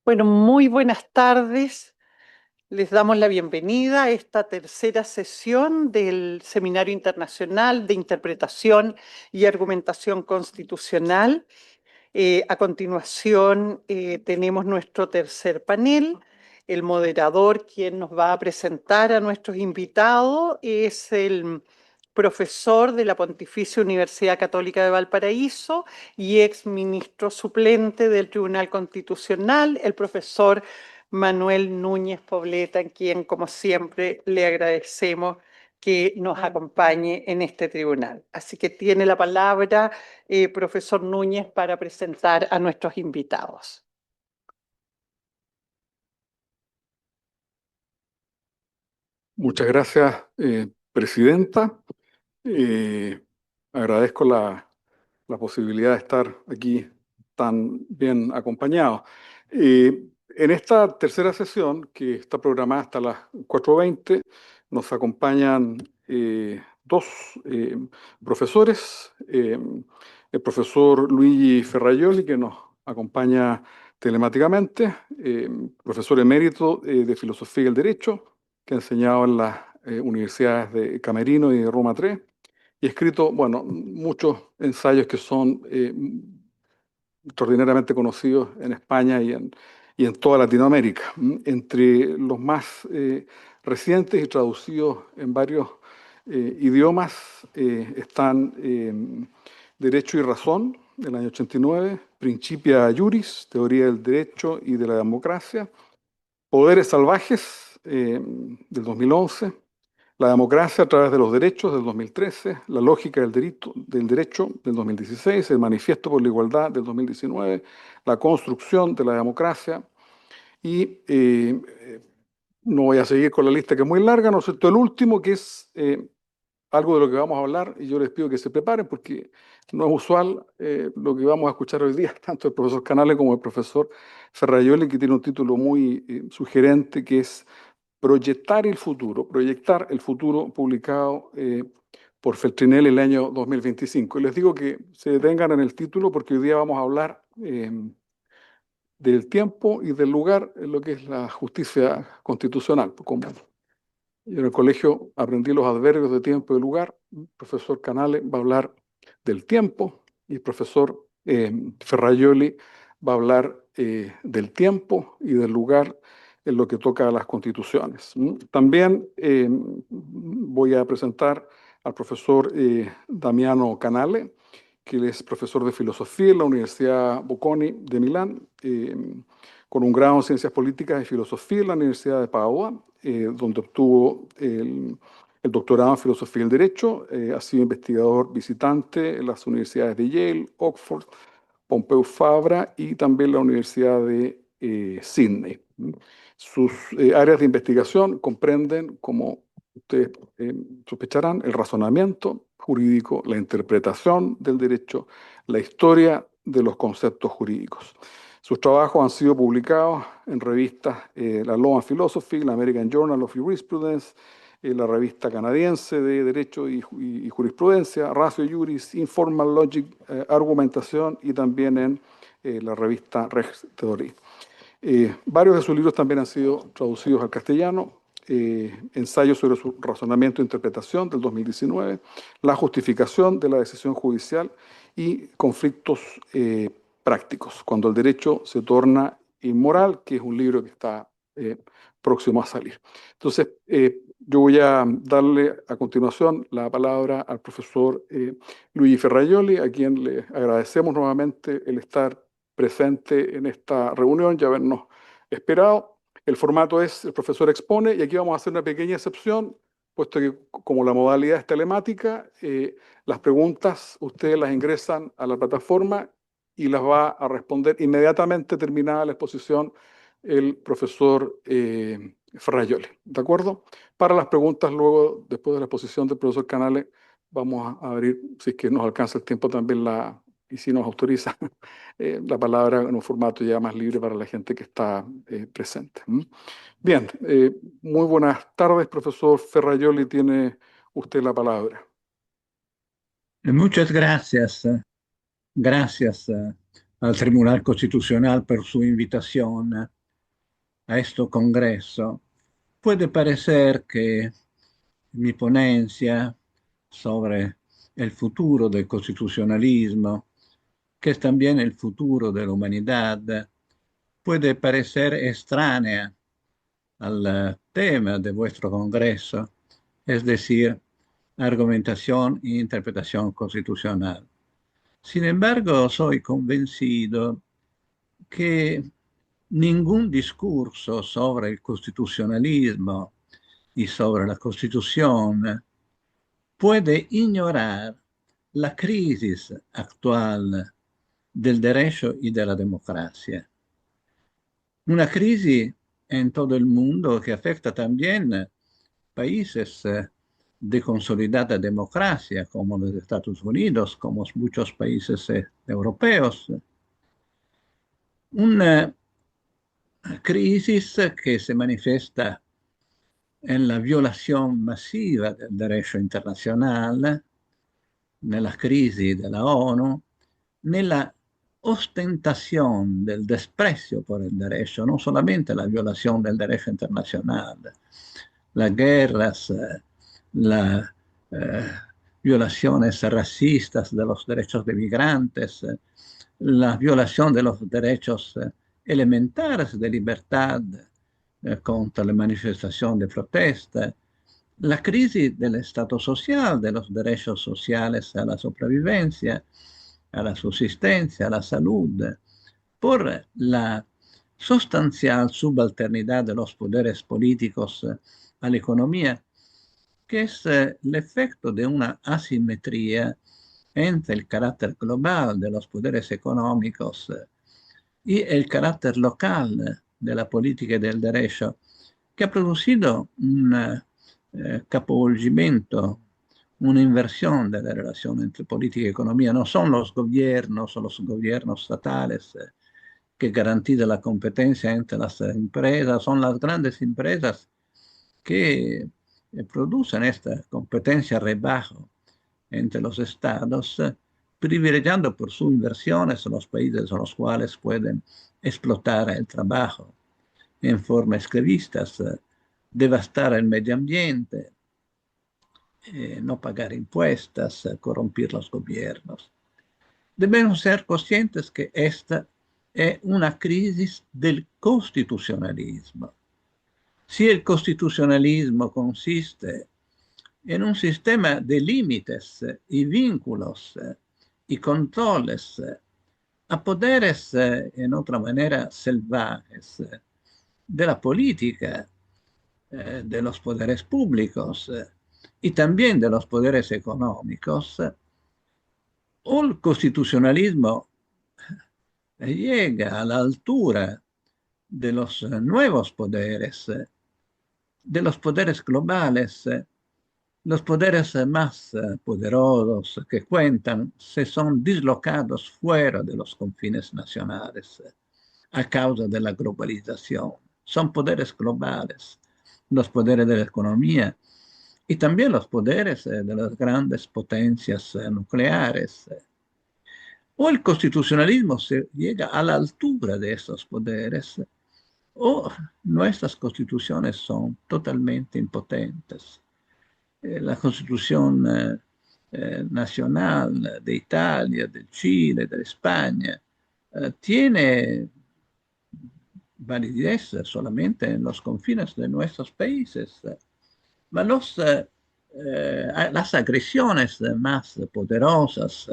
Bueno, muy buenas tardes. Les damos la bienvenida a esta tercera sesión del Seminario Internacional de Interpretación y Argumentación Constitucional. A continuación, tenemos nuestro tercer panel. El moderador, quien nos va a presentar a nuestros invitados, es el profesor de la Pontificia Universidad Católica de Valparaíso y ex ministro suplente del Tribunal Constitucional, el profesor Manuel Núñez Pobleta, a quien, como siempre, le agradecemos que nos acompañe en este tribunal. Así que tiene la palabra, profesor Núñez, para presentar a nuestros invitados. Muchas gracias, presidenta. Agradezco la posibilidad de estar aquí tan bien acompañado. En esta tercera sesión, que está programada hasta las 4:20, nos acompañan dos profesores. El profesor Luigi Ferrajoli, que nos acompaña telemáticamente, profesor emérito de Filosofía y el Derecho, que ha enseñado en las universidades de Camerino y de Roma III, y ha escrito, bueno, muchos ensayos que son extraordinariamente conocidos en España y en toda Latinoamérica. Entre los más recientes y traducidos en varios idiomas están Derecho y Razón, del año 89, Principia Juris, Teoría del Derecho y de la Democracia, Poderes Salvajes, del 2011, La democracia a través de los derechos, del 2013, La lógica del derecho, del 2016, El manifiesto por la igualdad, del 2019, La construcción de la democracia. Y no voy a seguir con la lista, que es muy larga, ¿no es cierto? El último, que es algo de lo que vamos a hablar, y yo les pido que se preparen porque no es usual lo que vamos a escuchar hoy día, tanto el profesor Canale como el profesor Ferrajoli, que tiene un título muy sugerente, que es Proyectar el futuro, publicado por Feltrinelli el año 2025. Y les digo que se detengan en el título porque hoy día vamos a hablar del tiempo y del lugar en lo que es la justicia constitucional. Como yo en el colegio aprendí los adverbios de tiempo y de lugar, el profesor Canale va a hablar del tiempo y el profesor Ferrajoli va a hablar del tiempo y del lugar en lo que toca a las constituciones. También voy a presentar al profesor Damiano Canale, que él es profesor de filosofía en la Universidad Bocconi de Milán, con un grado en Ciencias Políticas y Filosofía en la Universidad de Padua, donde obtuvo el doctorado en Filosofía del Derecho. Ha sido investigador visitante en las universidades de Yale, Oxford, Pompeu Fabra y también la Universidad de Sydney. Sus áreas de investigación comprenden, como ustedes sospecharán, el razonamiento jurídico, la interpretación del derecho, la historia de los conceptos jurídicos. Sus trabajos han sido publicados en revistas la Law and Philosophy, la American Journal of Jurisprudence, la revista canadiense de Derecho y Jurisprudencia, Ratio Juris, Informal Logic, Argumentación, y también en la revista Rex Theory. Varios de sus libros también han sido traducidos al castellano. Ensayos sobre su razonamiento e interpretación, del 2019, La justificación de la decisión judicial y conflictos prácticos, cuando el derecho se torna inmoral, que es un libro que está próximo a salir. Entonces, yo voy a darle a continuación la palabra al profesor Luigi Ferrajoli, a quien le agradecemos nuevamente el estar presente en esta reunión y habernos esperado. El formato es: el profesor expone, y aquí vamos a hacer una pequeña excepción, puesto que como la modalidad es telemática, las preguntas ustedes las ingresan a la plataforma y las va a responder inmediatamente terminada la exposición el profesor Ferrajoli. ¿De acuerdo? Para las preguntas luego, después de la exposición del profesor Canale, vamos a abrir, si es que nos alcanza el tiempo también, y si nos autoriza, la palabra en un formato ya más libre para la gente que está presente. Bien, muy buenas tardes, profesor Ferrajoli, tiene usted la palabra. Muchas gracias. Gracias al Tribunal Constitucional por su invitación a este Congreso, puede parecer que mi ponencia sobre el futuro del constitucionalismo, que es también el futuro de la humanidad, puede parecer extraña al tema de vuestro Congreso, es decir, argumentación e interpretación constitucional. Sin embargo, soy convencido que ningún discurso sobre el constitucionalismo y sobre la Constitución puede ignorar la crisis actual del derecho y de la democracia. Una crisis en todo el mundo que afecta también países de consolidada democracia, como los Estados Unidos, como muchos países europeos. Una crisis que se manifiesta en la violación masiva del derecho internacional, nella crisi della ONU, nella ostentación del desprecio por el derecho, no solamente la violación del derecho internacional, las guerras, las violaciones racistas de los derechos de migrantes, la violación de los derechos elementares de libertad contra la manifestación de protesta, la crisis del Estado social, de los derechos sociales a la sobrevivencia, a la subsistencia, a la salud, por la sustancial subalternidad de los poderes políticos a la economía, que es el efecto de una asimetría entre el carácter global de los poderes económicos y el carácter local de la política y del derecho, que ha producido un capovolgimiento, una inversión de la relación entre política y economía. No son los gobiernos o los gobiernos estatales que garantizan la competencia entre las empresas, son las grandes empresas que producen esta competencia rebajo entre los estados, privilegiando por sus inversiones los países en los cuales pueden explotar el trabajo en forma esclavistas, devastar el medio ambiente, no pagar impuestos, corromper los gobiernos. Debemos ser conscientes que esta es una crisis del constitucionalismo. Si el constitucionalismo consiste en un sistema de límites y vínculos y controles a poderes, en otra manera, salvajes de la política, de los poderes públicos y también de los poderes económicos, o el constitucionalismo llega a la altura de los nuevos poderes, de los poderes globales, los poderes más poderosos que cuentan se son dislocados fuera de los confines nacionales a causa de la globalización. Son poderes globales, los poderes de la economía y también los poderes de las grandes potencias nucleares. O el constitucionalismo se llega a la altura de esos poderes, o nuestras constituciones son totalmente impotentes. La constitución nacional de Italia, de Chile, de España, tiene validez solamente en los confines de nuestros países. Las agresiones más poderosas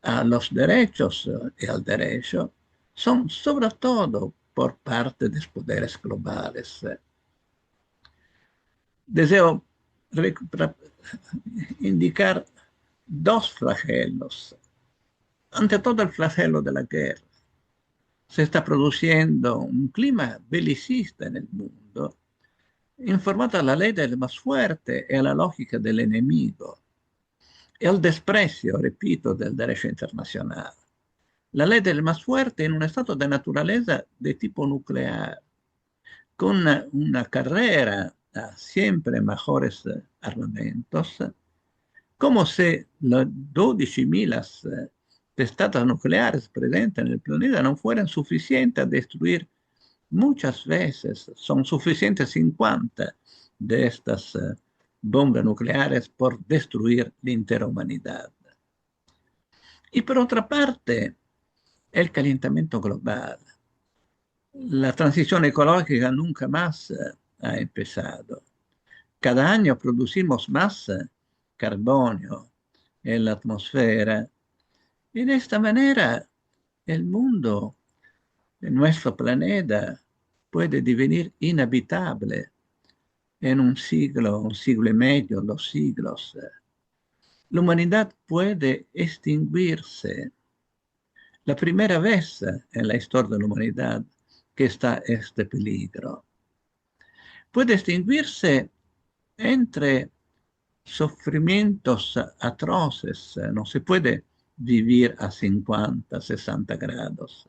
a los derechos y al derecho son sobre todo por parte de los poderes globales. Deseo indicar dos flagelos. Ante todo el flagelo de la guerra. Se está produciendo un clima belicista en el mundo, informato a la ley del más fuerte y a la lógica del enemigo, y al desprecio, repito, del derecho internacional. La ley del más fuerte en un estado de naturaleza de tipo nuclear, con una carrera a siempre mejores armamentos, como si los 12.000 testadas nucleares presentes en el planeta no fueran suficientes a destruir muchas veces son suficientes 50 de estas bombas nucleares por destruir la entera humanidad. Y por otra parte, el calentamiento global. La transición ecológica nunca más ha empezado. Cada año producimos más carbonio en la atmósfera y de esta manera el mundo, nuestro planeta, puede devenir inhabitable en un siglo y medio, 2 siglos. La humanidad puede extinguirse. La primera vez en la historia de la humanidad que está este peligro. Puede extinguirse entre sufrimientos atroces. No se puede vivir a 50, 60 grados.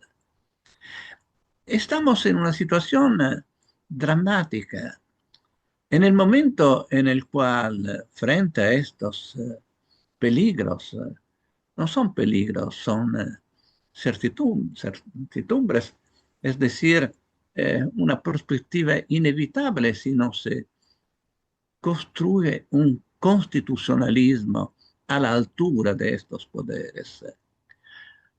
Estamos en una situación dramática. En el momento en el cual, frente a estos peligros, no son peligros, son certidumbres, es decir, una perspectiva inevitable si no se construye un constitucionalismo a la altura de estos poderes.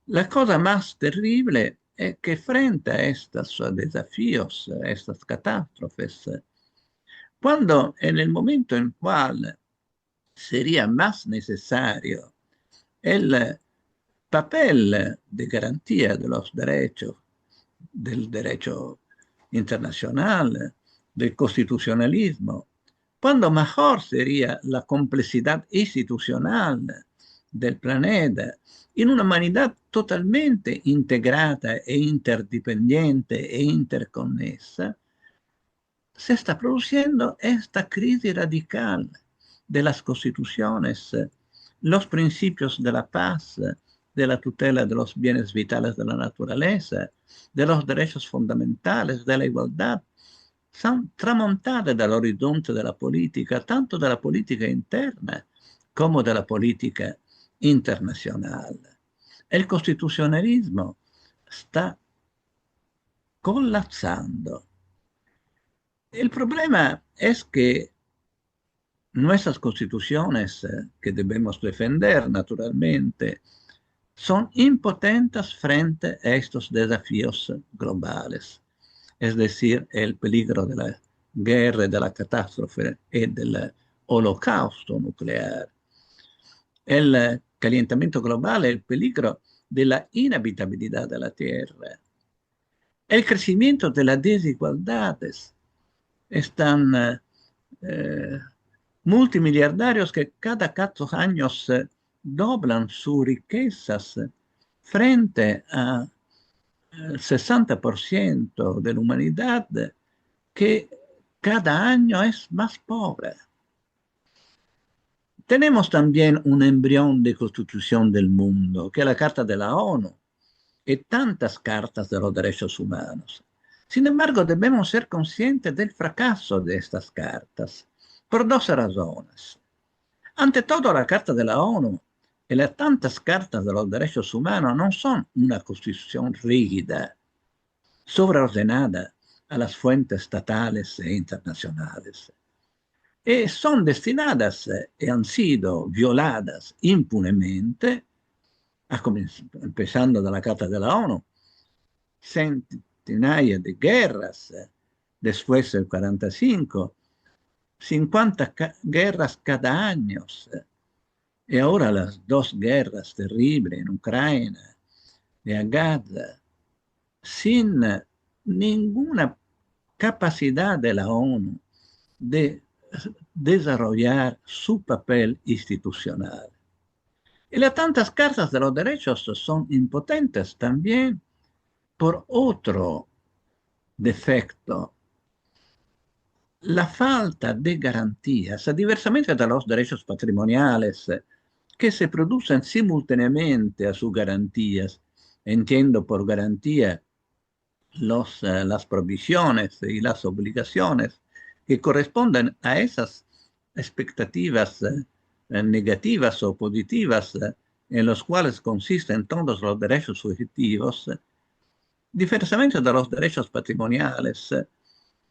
La cosa más terrible es que frente a estos desafíos, a estas catástrofes, cuando en el momento en cual sería más necesario el papel de garantía de los derechos, del derecho internacional, del constitucionalismo, cuando mejor sería la complejidad institucional del planeta en una humanidad totalmente integrada e interdependiente e interconesa, se está produciendo esta crisis radical de las constituciones, los principios de la paz, de la tutela de los bienes vitales de la naturaleza, de los derechos fundamentales, de la igualdad, son tramontadas del horizonte de la política, tanto de la política interna como de la política internacional. El constitucionalismo está colapsando. El problema es que nuestras constituciones, que debemos defender naturalmente, son impotentes frente a estos desafíos globales, es decir, el peligro de la guerra, de la catástrofe y del holocausto nuclear. El calentamiento global, el peligro de la inhabitabilidad de la Tierra. El crecimiento de las desigualdades. Están multimillardarios que cada 4 años doblan sus riquezas frente al 60% de la humanidad que cada año es más pobre. Tenemos también un embrión de constitución del mundo, que es la Carta de la ONU y tantas cartas de los derechos humanos. Sin embargo, debemos ser conscientes del fracaso de estas cartas por 2 razones. Ante todo, la Carta de la ONU y las tantas cartas de los derechos humanos no son una constitución rígida, sobreordenada a las fuentes estatales e internacionales. Y son destinadas y han sido violadas impunemente, empezando de la Carta de la ONU, centenarias de guerras, después del 45, 50 guerras cada año, y ahora las 2 guerras terribles en Ucrania y a Gaza, sin ninguna capacidad de la ONU de desarrollar su papel institucional. Y las tantas cartas de los derechos son impotentes también por otro defecto. La falta de garantías, diversamente de los derechos patrimoniales, que se producen simultáneamente a sus garantías. Entiendo por garantía las provisiones y las obligaciones que corresponden a esas expectativas negativas o positivas en los cuales consisten todos los derechos subjetivos, Diversamente de los derechos patrimoniales,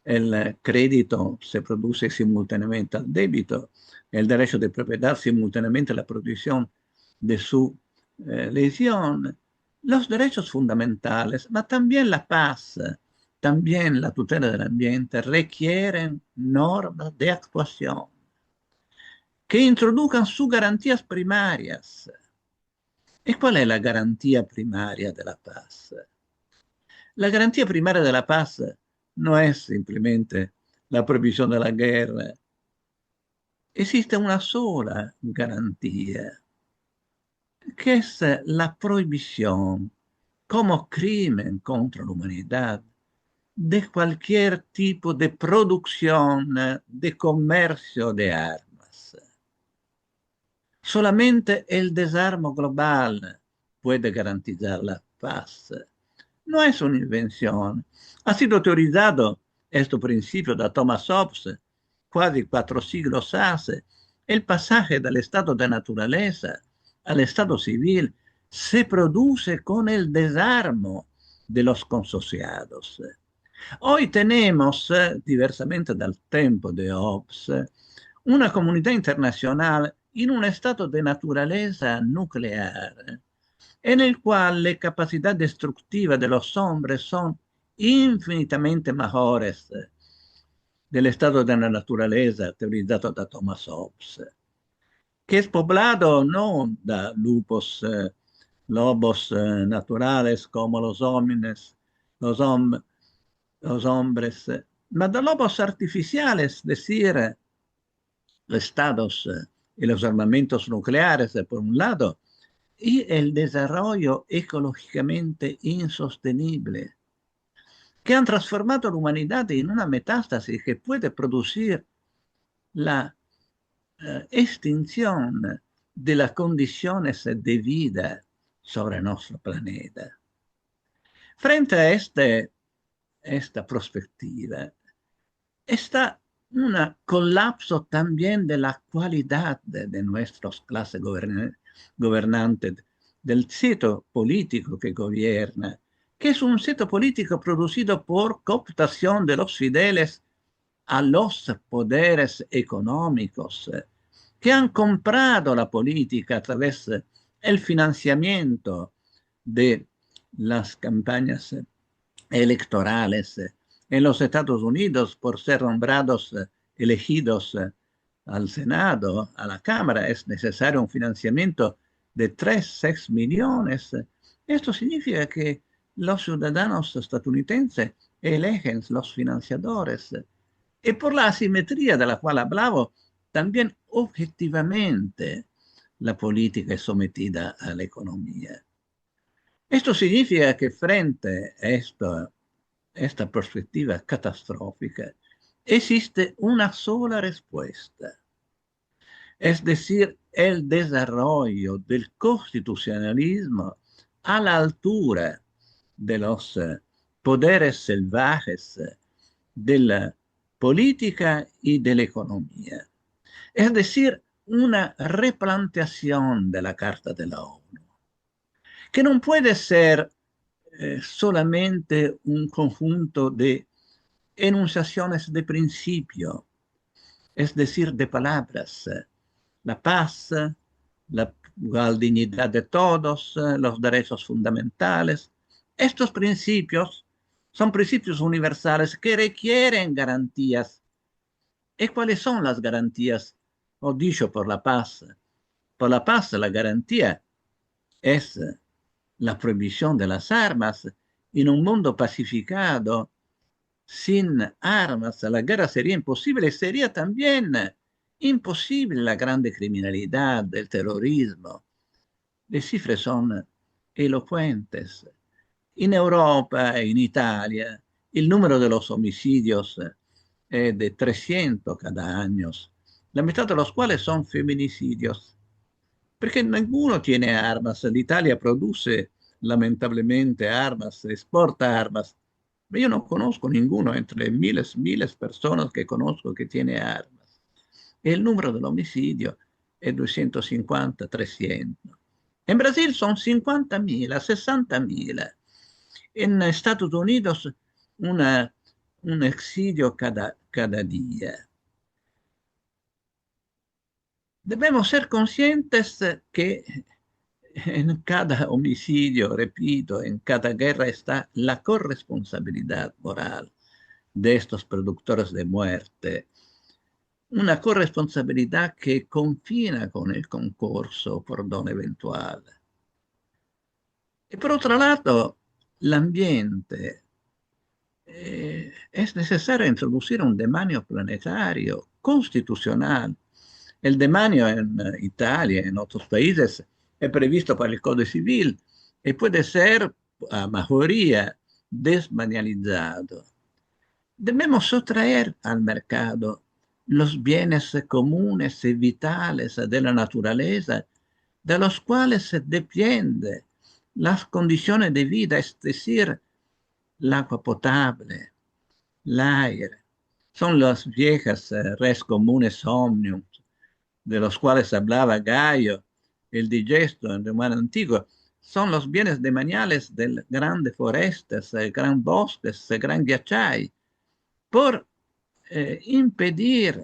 el crédito se produce simultáneamente al débito, el derecho de propiedad simultáneamente a la producción de su lesión. Los derechos fundamentales, pero también la paz, también la tutela del ambiente requieren normas de actuación que introduzcan sus garantías primarias. ¿Y cuál es la garantía primaria de la paz? La garantía primaria de la paz no es simplemente la prohibición de la guerra. Existe una sola garantía, que es la prohibición como crimen contra la humanidad de cualquier tipo de producción, de comercio de armas. Solamente el desarme global puede garantizar la paz. No es una invención. Ha sido teorizado este principio de Thomas Hobbes casi 4 siglos hace. El pasaje del estado de naturaleza al estado civil se produce con el desarme de los consociados. Hoy tenemos, diversamente dal tempo de Hobbes, una comunidad internacional en un estado de naturaleza nuclear, en el cual la capacidad destructiva de los hombres son infinitamente mejores del estado de la naturaleza teorizado da Thomas Hobbes, que es poblado no da lobos naturales como los homines, los, hom los hombres, ma de lobos artificiales, es decir, los estados y los armamentos nucleares, por un lado, y el desarrollo ecológicamente insostenible, que han transformado a la humanidad en una metástasis que puede producir la extinción de las condiciones de vida sobre nuestro planeta. Frente a esta perspectiva, está un colapso también de la cualidad de nuestras clases gobernantes, del sitio político que gobierna, que es un sitio político producido por cooptación de los fieles a los poderes económicos que han comprado la política a través del financiamiento de las campañas electorales en los Estados Unidos por ser nombrados, elegidos al Senado, a la Cámara, es necesario un financiamiento de 6 millones. Esto significa que los ciudadanos estadounidenses eligen los financiadores. Y por la asimetría de la cual hablaba, también objetivamente la política es sometida a la economía. Esto significa que frente a esta perspectiva catastrófica, existe una sola respuesta, es decir, el desarrollo del constitucionalismo a la altura de los poderes salvajes de la política y de la economía. Es decir, una replanteación de la Carta de la ONU, que no puede ser solamente un conjunto de enunciaciones de principio, es decir, de palabras. La paz, la igual dignidad de todos, los derechos fundamentales. Estos principios son principios universales que requieren garantías. ¿Y cuáles son las garantías? O dicho por la paz. Por la paz, la garantía es la prohibición de las armas. En un mundo pacificado, sin armas, la guerra sería imposible. Sería también imposible la grande criminalidad, el terrorismo. Las cifras son elocuentes. En Europa, en Italia, el número de los homicidios es de 300 cada año, la mitad de los cuales son feminicidios, porque ninguno tiene armas. Italia produce lamentablemente armas, exporta armas. Yo no conozco ninguno entre miles de personas que conozco que tiene armas. El número del homicidio es 250, 300. En Brasil son 50.000, 60.000. En Estados Unidos, un exilio cada día. Debemos ser conscientes que en cada homicidio, repito, en cada guerra está la corresponsabilidad moral de estos productores de muerte. Una corresponsabilidad que confina con el concorso por don eventual. Y por otro lado, l'ambiente. Es necesario introducir un demanio planetario, constitucional. El demanio en Italia, en otros países, es previsto para el Código Civil y puede ser a mayoría desmaterializado. Debemos sustraer al mercado los bienes comunes y vitales de la naturaleza, de los cuales dependen las condiciones de vida, es decir, el agua potable, el aire. Son las viejas res comunes omnium, de los cuales hablaba Gallo, el digesto en romano antiguo. Son los bienes demaniales de grandes forestas, gran bosques, gran ghiacciai, por impedir,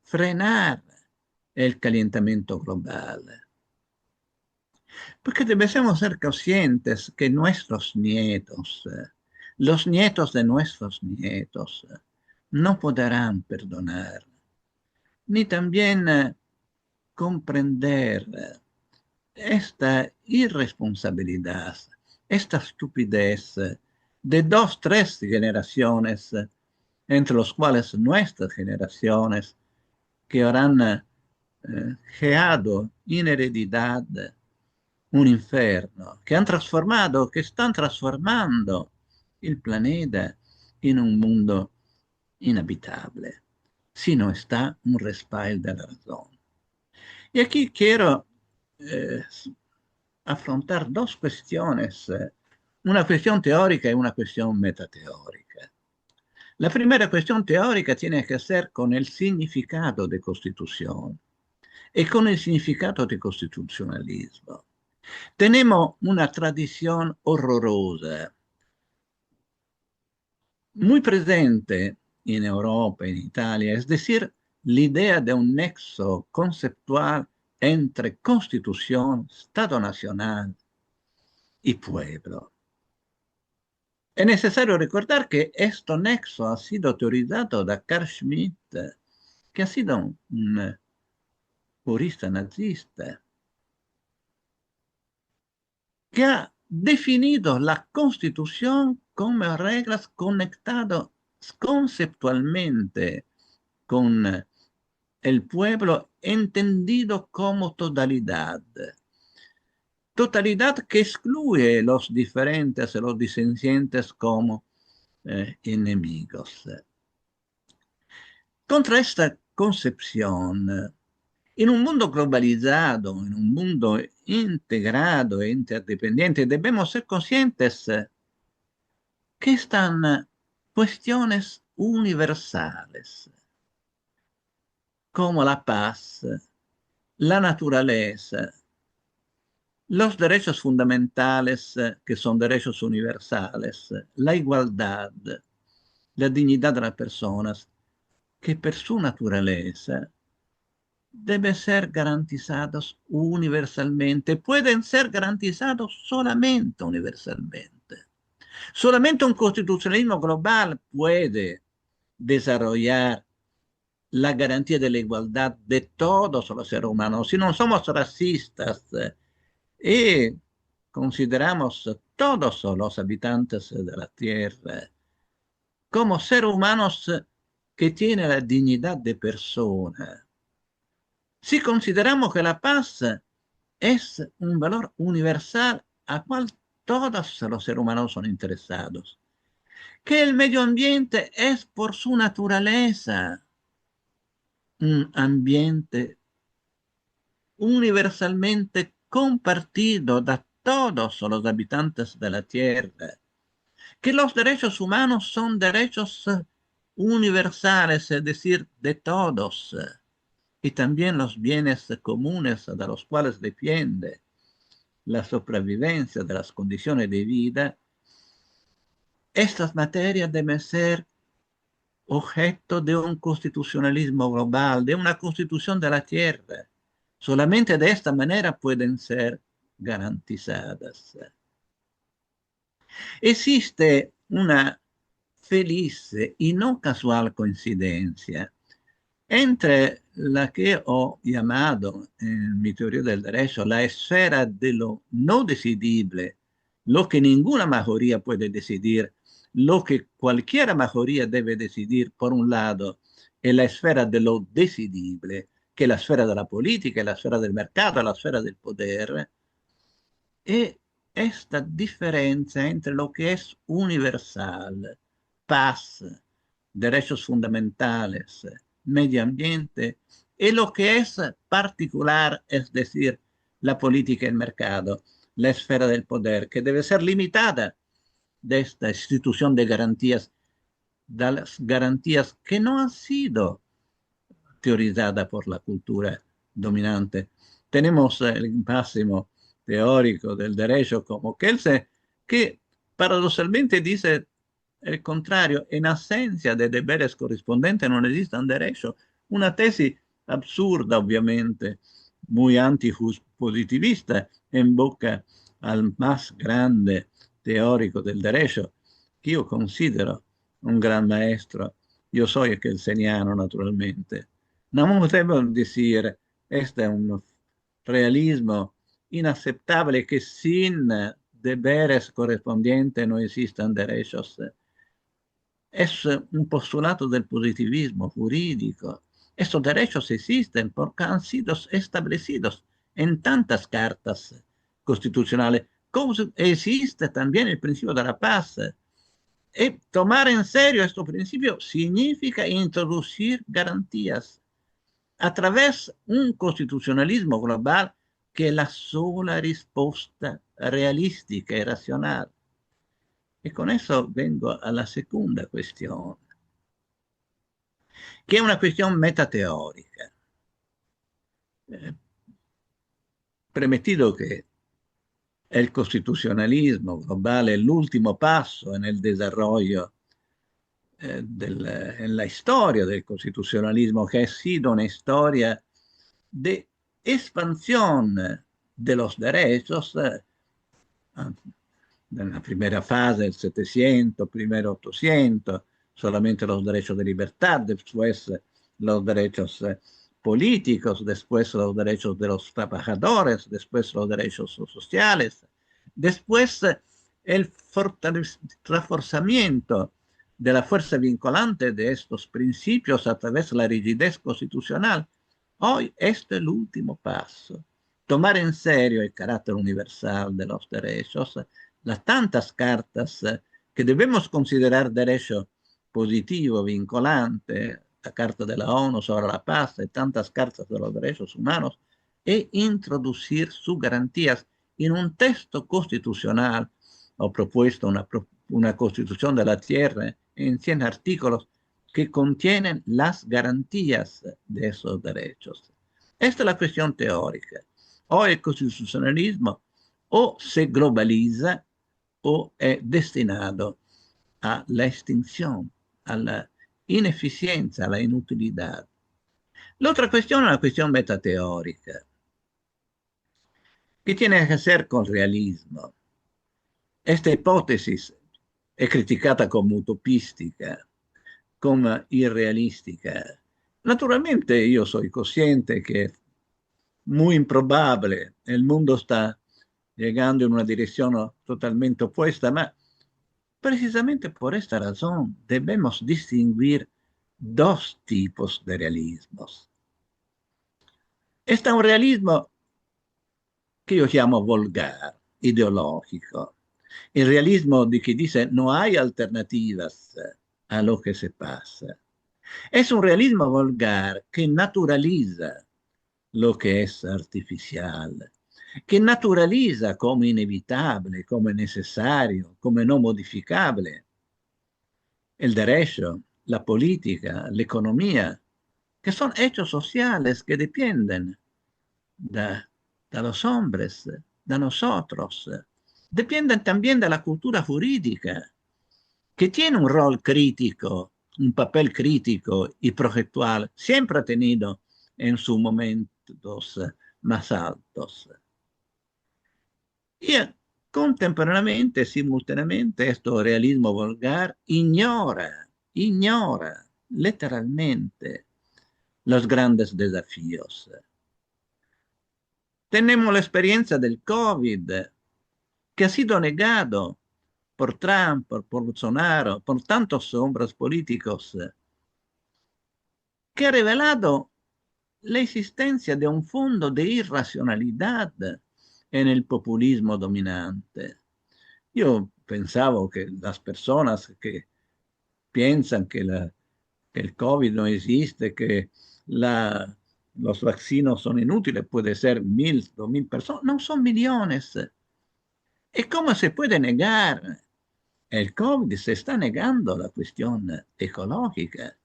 frenar el calentamiento global. Porque debemos ser conscientes que nuestros nietos, los nietos de nuestros nietos, no podrán perdonar, ni también comprender esta irresponsabilidad, esta estupidez de 2, 3 generaciones, entre los cuales nuestras generaciones, que habrán creado en heredidad un infierno, que han transformado, que están transformando el planeta en un mundo inhabitable, si no está un respaldo de la razón. Y aquí quiero afrontar dos cuestiones, una cuestión teórica y una cuestión metateórica. La primera cuestión teórica tiene que ver con el significado de constitución y con el significado de constitucionalismo. Tenemos una tradición horrorosa, muy presente en Europa, en Italia, es decir, la idea de un nexo conceptual entre constitución, Estado Nacional y pueblo. Es necesario recordar que este nexo ha sido teorizado da Carl Schmitt, que ha sido un jurista nazista, que ha definido la Constitución como reglas conectadas conceptualmente con el pueblo entendido como totalidad. Totalidad que excluye los diferentes, los disensientes como enemigos. Contra esta concepción, en un mundo globalizado, en un mundo integrado e interdependiente, debemos ser conscientes que están cuestiones universales, como la paz, la naturaleza, los derechos fundamentales, que son derechos universales, la igualdad, la dignidad de las personas, que por su naturaleza deben ser garantizados universalmente, pueden ser garantizados solamente universalmente. Solamente un constitucionalismo global puede desarrollar la garantía de la igualdad de todos los seres humanos. Si no somos racistas y consideramos a todos los habitantes de la Tierra como seres humanos que tienen la dignidad de persona, si consideramos que la paz es un valor universal a cual todos los seres humanos son interesados, que el medio ambiente es por su naturaleza un ambiente universalmente compartido de todos los habitantes de la Tierra, que los derechos humanos son derechos universales, es decir, de todos, y también los bienes comunes de los cuales depende la sobrevivencia de las condiciones de vida, estas materias deben ser objeto de un constitucionalismo global, de una constitución de la tierra. Solamente de esta manera pueden ser garantizadas. Esiste una feliz y no casual coincidencia entre la que ho llamado en mi teoría del derecho la esfera de lo no decidible, lo que ninguna mayoría puede decidir, lo que cualquier mayoría debe decidir por un lado, e la esfera de lo decidible, que è la sfera della politica, la sfera del mercato, la sfera del poder, e esta diferencia entre lo que es universal, paz, derechos fundamentales, medio ambiente, y lo que es particular, es decir, la política y el mercado, la esfera del poder, que debe ser limitada de esta institución de las garantías que no han sido teorizada por la cultura dominante. Tenemos el máximo teórico del derecho como Kelsen, que paradossalmente dice el contrario: en ausencia de deberes correspondientes no existe un derecho. Una tesis absurda, obviamente, muy antipositivista, en boca al más grande teórico del derecho, que yo considero un gran maestro. Yo soy kelseniano, naturalmente. No podemos decir, este es un realismo inaceptable, que sin deberes correspondientes no existan derechos. Es un postulado del positivismo jurídico. Estos derechos existen porque han sido establecidos en tantas cartas constitucionales. Como existe también el principio de la paz. Y tomar en serio estos principios significa introducir garantías a través de un constitucionalismo global que è la sola risposta realistica e razionale. E con eso vengo alla seconda questione, che è una questione metateórica. Prometido que el constitucionalismo global es el último paso en el desarrollo en la historia del constitucionalismo, que ha sido una historia de expansión de los derechos, en la primera fase del 700, primero 800, solamente los derechos de libertad, después los derechos políticos, después los derechos de los trabajadores, después los derechos sociales, después el reforzamiento de la fuerza vinculante de estos principios a través de la rigidez constitucional. Hoy este es el último paso: tomar en serio el carácter universal de los derechos, las tantas cartas que debemos considerar derecho positivo, vinculante, la Carta de la ONU sobre la paz y tantas cartas de los derechos humanos, e introducir sus garantías en un texto constitucional. Ho propuesto una constitución de la tierra en 100 artículos que contienen las garantías de esos derechos. Esta es la cuestión teórica. O el constitucionalismo o se globaliza o è destinado a la extinción, a la ineficiencia, a la inutilidad. La otra cuestión es una cuestión metateórica, que tiene que ver con realismo. Esta hipótesis è criticata come utopistica, come irrealistica. Naturalmente io soy consciente que es muy improbable, el mundo está llegando en una dirección totalmente opuesta, ma precisamente por esta razón debemos distinguir dos tipos de realismos. Está un realismo que yo llamo vulgar, ideológico. El realismo de que dice no hay alternativas a lo que se pasa. Es un realismo vulgar que naturaliza lo que es artificial, que naturaliza como inevitable, como necesario, como no modificable el derecho, la política, la economía, que son hechos sociales que dependen de los hombres, de nosotros, dependen también de la cultura jurídica. que tiene un rol crítico, un papel crítico y proyectual, siempre ha tenido en sus momentos más altos. Y contemporáneamente, simultáneamente, este realismo vulgar ignora literalmente los grandes desafíos. Tenemos la experiencia del COVID, que ha sido negado por Trump, por Bolsonaro, por tantos hombres políticos, que ha revelado la existencia de un fondo de irracionalidad en el populismo dominante. Yo pensaba que las personas que piensan que el COVID no existe, que los vacunos son inútiles, puede ser 1.000, 2.000 personas, no son millones. ¿Y cómo se puede negar? El COVID se está negando la cuestión ecológica,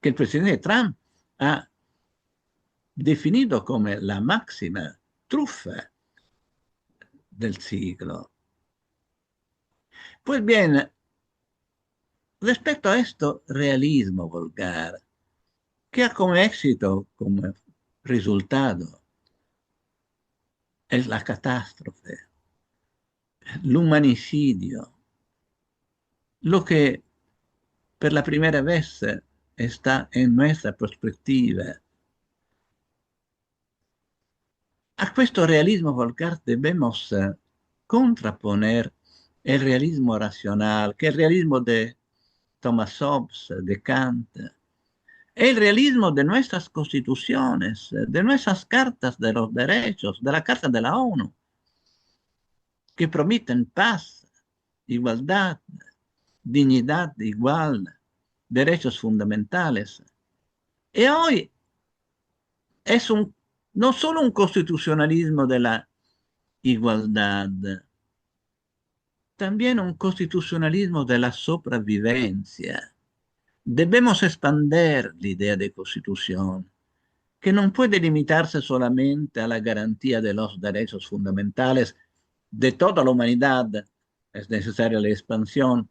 que el presidente Trump ha definido como la máxima truffa del siglo. Pues bien, respecto a esto realismo vulgar, que ha como éxito, como resultado, es la catástrofe, l'humanicidio, lo que per la primera vez está en nuestra perspectiva. A questo realismo vulgar debemos contraponer el realismo racional, que es el realismo de Thomas Hobbes, de Kant, el realismo de nuestras constituciones, de nuestras cartas de los derechos, de la Carta de la ONU, que prometen paz, igualdad, dignidad igual, derechos fundamentales. Y hoy es no solo un constitucionalismo de la igualdad, también un constitucionalismo de la sopravvivencia. Debemos expandir la idea de constitución, que no puede limitarse solamente a la garantía de los derechos fundamentales de toda la humanidad. Es necesaria la expansión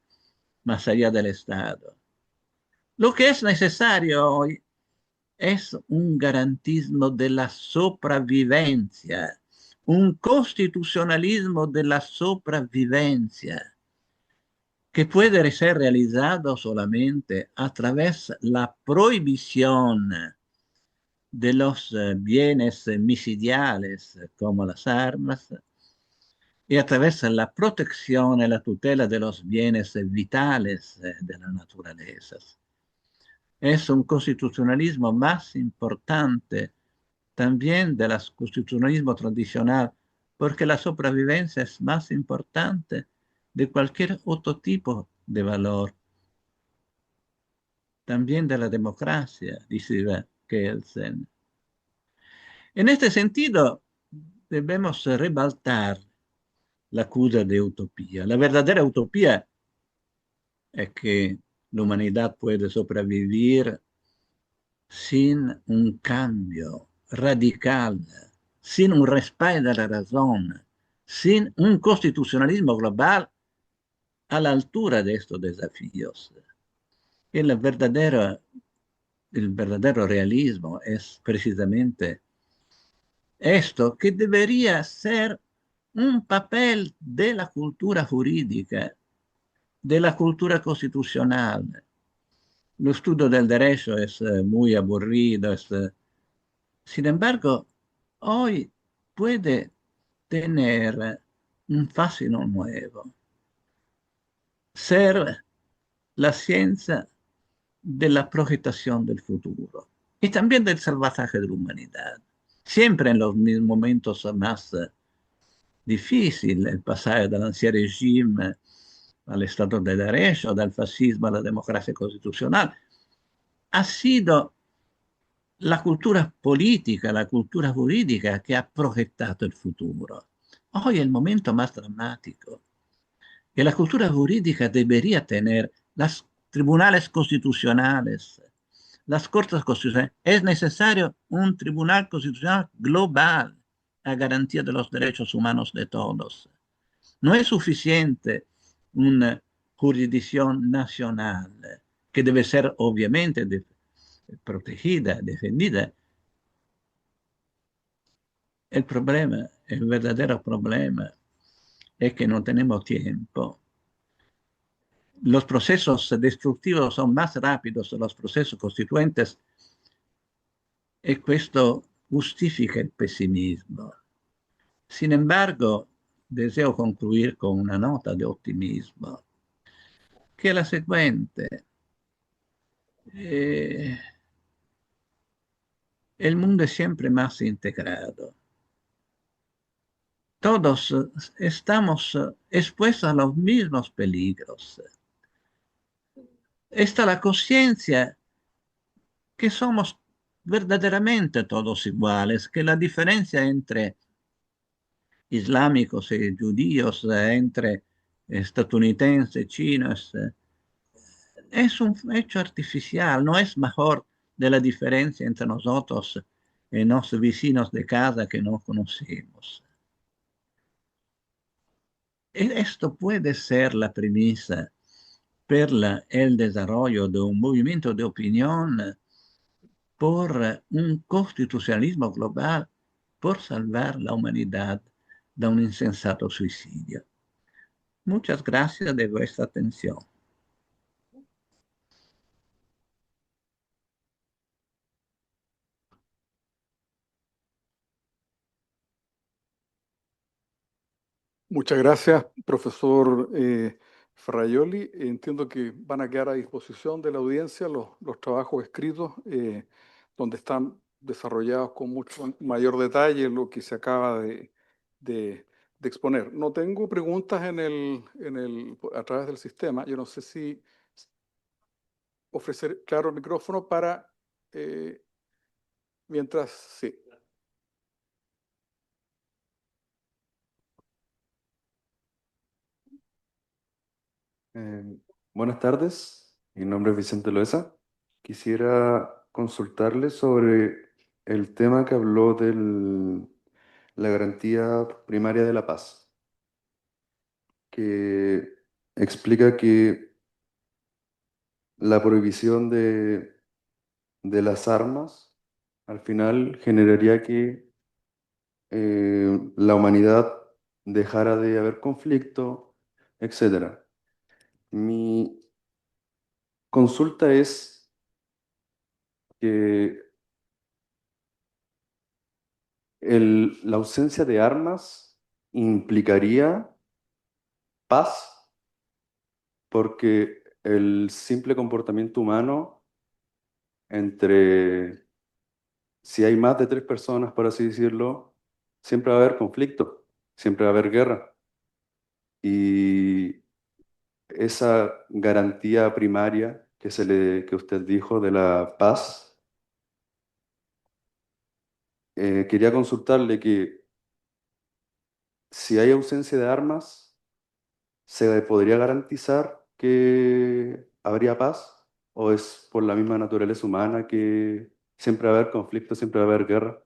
más allá del Estado. Lo que es necesario hoy es un garantismo de la sopravvivencia, un constitucionalismo de la sopravvivencia, que puede ser realizado solamente a través de la prohibición de los bienes misidiales como las armas y a través de la protección y la tutela de los bienes vitales de la naturaleza. Es un constitucionalismo más importante también del constitucionalismo tradicional, porque la sobrevivencia es más importante de cualquier otro tipo de valor. También de la democracia, dice Kelsen. En este sentido, debemos rebaltar la acusa de utopía. La verdadera utopía es que la humanidad puede sobrevivir sin un cambio radical, sin un respaldo a la razón, sin un constitucionalismo global a la altura de estos desafíos. El verdadero realismo es precisamente esto, que debería ser un papel de la cultura jurídica, de la cultura constitucional. El estudio del derecho es muy aburrido, sin embargo, hoy puede tener un fascino nuevo, ser la ciencia de la proyectación del futuro y también del salvataje de la humanidad. Siempre en los momentos más difíciles, el pasaje del ancien régimen al Estado de Derecho, del fascismo a la democracia constitucional, ha sido la cultura política, la cultura jurídica que ha proyectado el futuro. Hoy el momento más dramático, que la cultura jurídica debería tener los tribunales constitucionales, las cortes constitucionales. Es necesario un tribunal constitucional global a garantía de los derechos humanos de todos. No es suficiente un jurisdicción nacional, que debe ser obviamente protegida, defendida. El problema, el verdadero problema, es que no tenemos tiempo. Los procesos destructivos son más rápidos que los procesos constituentes y esto justifica el pesimismo. Sin embargo, deseo concluir con una nota de optimismo, que es la siguiente. El mundo es siempre más integrado. Todos estamos expuestos a los mismos peligros. Está la conciencia que somos verdaderamente todos iguales, que la diferencia entre islámicos y judíos, entre estadounidenses y chinos, es un hecho artificial, no es mejor de la diferencia entre nosotros y los vecinos de casa que no conocemos. Esto puede ser la premisa per el desarrollo de un movimiento de opinión por un constitucionalismo global, por salvar la humanidad de un insensato suicidio. Muchas gracias de vuestra atención. Muchas gracias, profesor Ferrajoli. Entiendo que van a quedar a disposición de la audiencia los trabajos escritos, donde están desarrollados con mucho mayor detalle lo que se acaba de exponer. No tengo preguntas a través del sistema. Yo no sé si ofrecer, claro, el micrófono para mientras, sí. Eh, Buenas tardes, mi nombre es Vicente Loesa. Quisiera consultarle sobre el tema que habló de la garantía primaria de la paz, que explica que la prohibición de las armas al final generaría que la humanidad dejara de haber conflicto, etcétera. Mi consulta es que la ausencia de armas implicaría paz, porque el simple comportamiento humano entre, si hay más de tres personas, por así decirlo, siempre va a haber conflicto, siempre va a haber guerra. Y esa garantía primaria que usted dijo de la paz, quería consultarle que si hay ausencia de armas, ¿se podría garantizar que habría paz? ¿O es por la misma naturaleza humana que siempre va a haber conflicto, siempre va a haber guerra?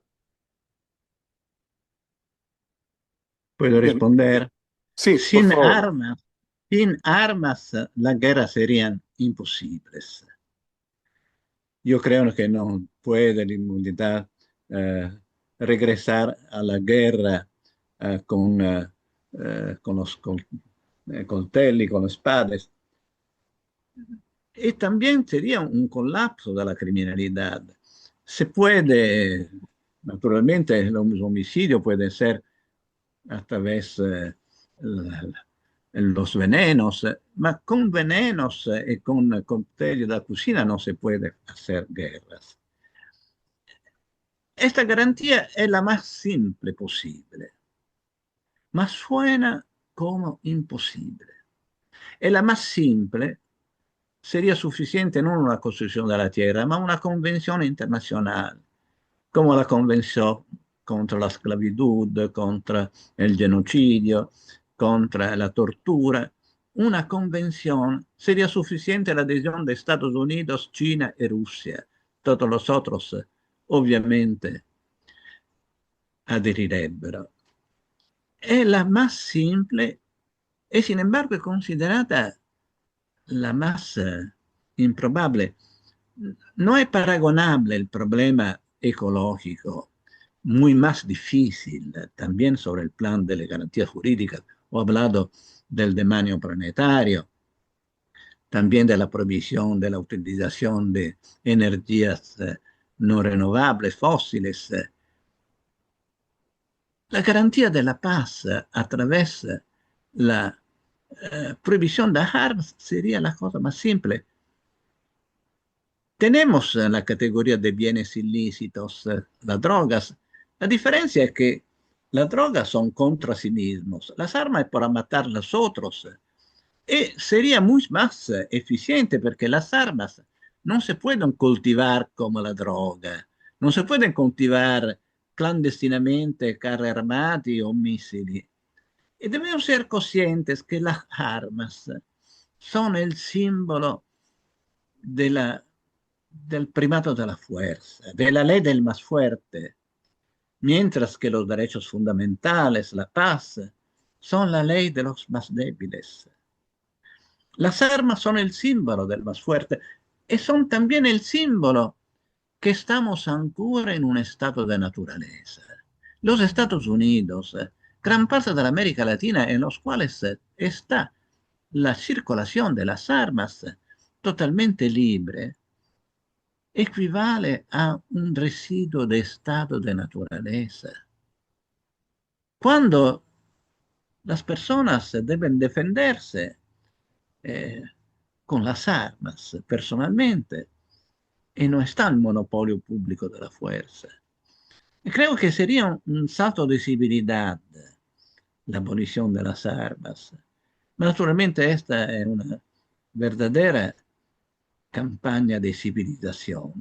Puedo Bien, responder. sí, por Sin favor. armas, sin armas, las guerras serían imposibles. Yo creo que no puede la humanidad eh, regresar a la guerra con los coltelli, con espadas. Y también sería un colapso de la criminalidad. Se puede, naturalmente, los homicidios pueden ser a través de los venenos, ma con venenos y con coltelli de la cocina no se puede hacer guerras. Esta garantía es la más simple posible, ma suena como imposible. Es la más simple. Sería suficiente no una construcción de la tierra, ma una convención internacional, como la Convención contra la esclavitud, contra el genocidio, contra la tortura. Una convención sería suficiente la adhesión de Estados Unidos, China y Rusia. Todos los otros, obviamente, adherirebbero. È la más simple e sin embargo è considerata la más improbable. No es paragonable el problema ecológico, muy más difícil, también sobre el plan de las garantías jurídicas. He hablado del demanio planetario, también de la prohibición de la utilización de energías no renovables, fósiles. La garantía de la paz a través de la prohibición de armas sería la cosa más simple. Tenemos la categoría de bienes ilícitos, las drogas. La diferencia es que las drogas son contra sí mismos, las armas es para matar a los otros. Y sería muy más eficiente porque las armas no se pueden cultivar como la droga, no se pueden cultivar clandestinamente carri armati o missili. Y debemos ser conscientes que las armas son el símbolo de del primato de la fuerza, de la ley del más fuerte, mientras que los derechos fundamentales, la paz, son la ley de los más débiles. Las armas son el símbolo del más fuerte y son también el símbolo que estamos ancora en un estado de naturaleza. Los Estados Unidos, gran parte de la América Latina en los cuales está la circulación de las armas totalmente libre, equivale a un residuo de estado de naturaleza. Cuando las personas deben defenderse eh, con las armas personalmente y no está el monopolio público de la fuerza. Y creo que sería un salto de civilidad la abolición de las armas. Naturalmente esta es una verdadera campaña de civilización.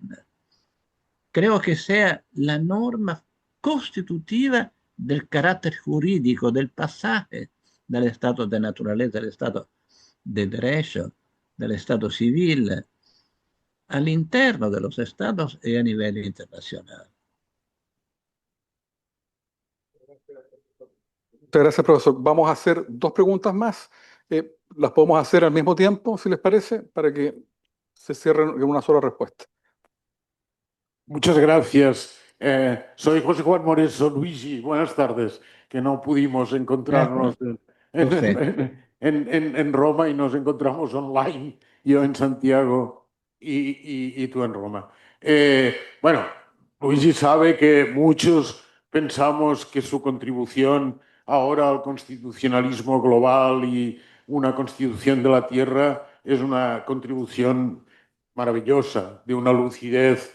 Creo que sea la norma constitutiva del carácter jurídico, del pasaje del estado de naturaleza, del estado de derecho, del estado civil, al interno de los estados y a nivel internacional. Muchas gracias, profesor. Vamos a hacer dos preguntas más. Las podemos hacer al mismo tiempo, si les parece, para que se cierren en una sola respuesta. Muchas gracias. Soy José Juan Moreso Luigi. Buenas tardes, que no pudimos encontrarnos en Roma y nos encontramos online, yo en Santiago y tú en Roma. Bueno, Luigi sabe que muchos pensamos que su contribución ahora al constitucionalismo global y una constitución de la Tierra es una contribución maravillosa, de una lucidez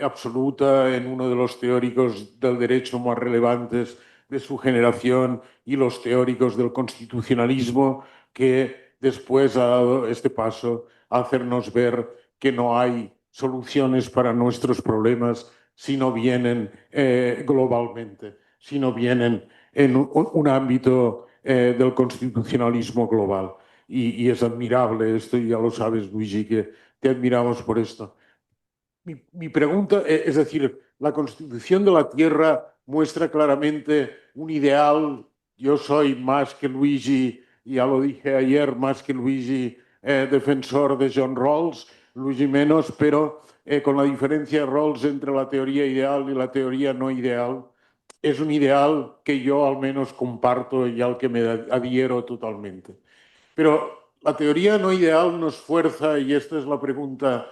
absoluta en uno de los teóricos del derecho más relevantes de su generación y los teóricos del constitucionalismo, que después ha dado este paso a hacernos ver que no hay soluciones para nuestros problemas si no vienen globalmente, si no vienen en un ámbito del constitucionalismo global. Y es admirable esto, y ya lo sabes, Luigi, que te admiramos por esto. Mi pregunta es decir, la Constitución de la Tierra muestra claramente un ideal. Yo soy más que Luigi, ya lo dije ayer, más que Luigi, defensor de John Rawls, Luigi menos, pero con la diferencia de Rawls entre la teoría ideal y la teoría no ideal. Es un ideal que yo al menos comparto y al que me adhiero totalmente. Pero la teoría no ideal nos fuerza, y esta es la pregunta: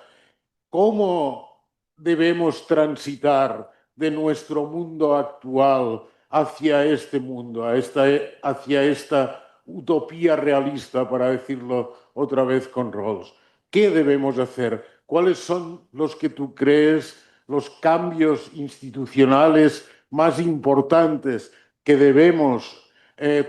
¿cómo debemos transitar de nuestro mundo actual hacia este mundo, hacia esta utopía realista, para decirlo otra vez con Rawls? ¿Qué debemos hacer? ¿Cuáles son los que tú crees los cambios institucionales más importantes que debemos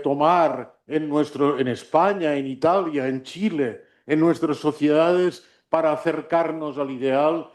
tomar en España, en Italia, en Chile, en nuestras sociedades, para acercarnos al ideal,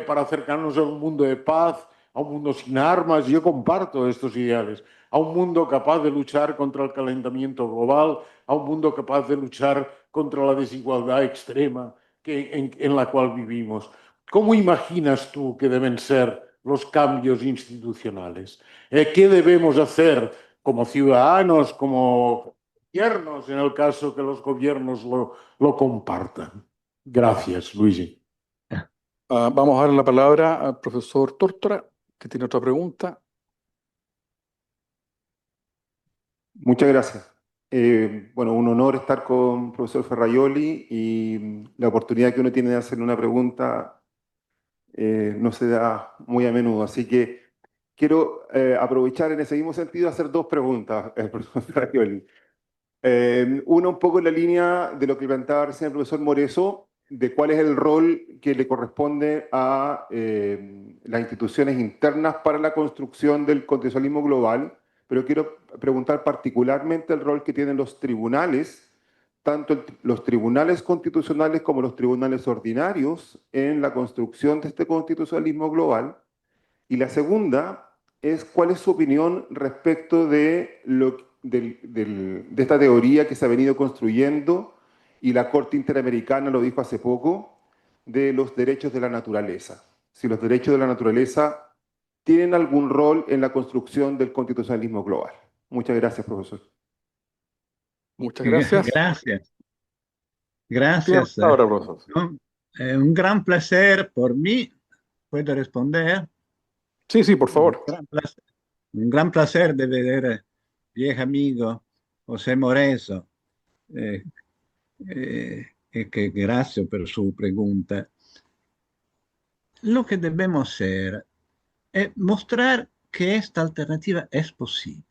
para acercarnos a un mundo de paz, a un mundo sin armas? Yo comparto estos ideales, a un mundo capaz de luchar contra el calentamiento global, a un mundo capaz de luchar contra la desigualdad extrema en la cual vivimos. ¿Cómo imaginas tú que deben ser los cambios institucionales? ¿Qué debemos hacer como ciudadanos, como gobiernos, en el caso que los gobiernos lo compartan. Gracias, Luigi. Vamos a darle la palabra al profesor Tórtora, que tiene otra pregunta. Muchas gracias. Bueno, un honor estar con el profesor Ferraioli y la oportunidad que uno tiene de hacer una pregunta no se da muy a menudo. Así que quiero aprovechar en ese mismo sentido hacer dos preguntas, profesor Ferraioli. Una un poco en la línea de lo que planteaba recién el profesor Moreso, de cuál es el rol que le corresponde a las instituciones internas para la construcción del constitucionalismo global, pero quiero preguntar particularmente el rol que tienen los tribunales, tanto los tribunales constitucionales como los tribunales ordinarios en la construcción de este constitucionalismo global. Y la segunda es cuál es su opinión respecto de, de esta teoría que se ha venido construyendo, y la Corte Interamericana lo dijo hace poco, de los derechos de la naturaleza. Si los derechos de la naturaleza tienen algún rol en la construcción del constitucionalismo global. Muchas gracias, profesor. Muchas gracias. Gracias. Tiene la Gracias. palabra, profesor. ¿No? Un gran placer por mí. ¿Puedo responder? Sí, sí, por favor. Un gran placer de ver viejo amigo José Moreso. Que gracias por su pregunta. Lo que debemos hacer es mostrar que esta alternativa es posible.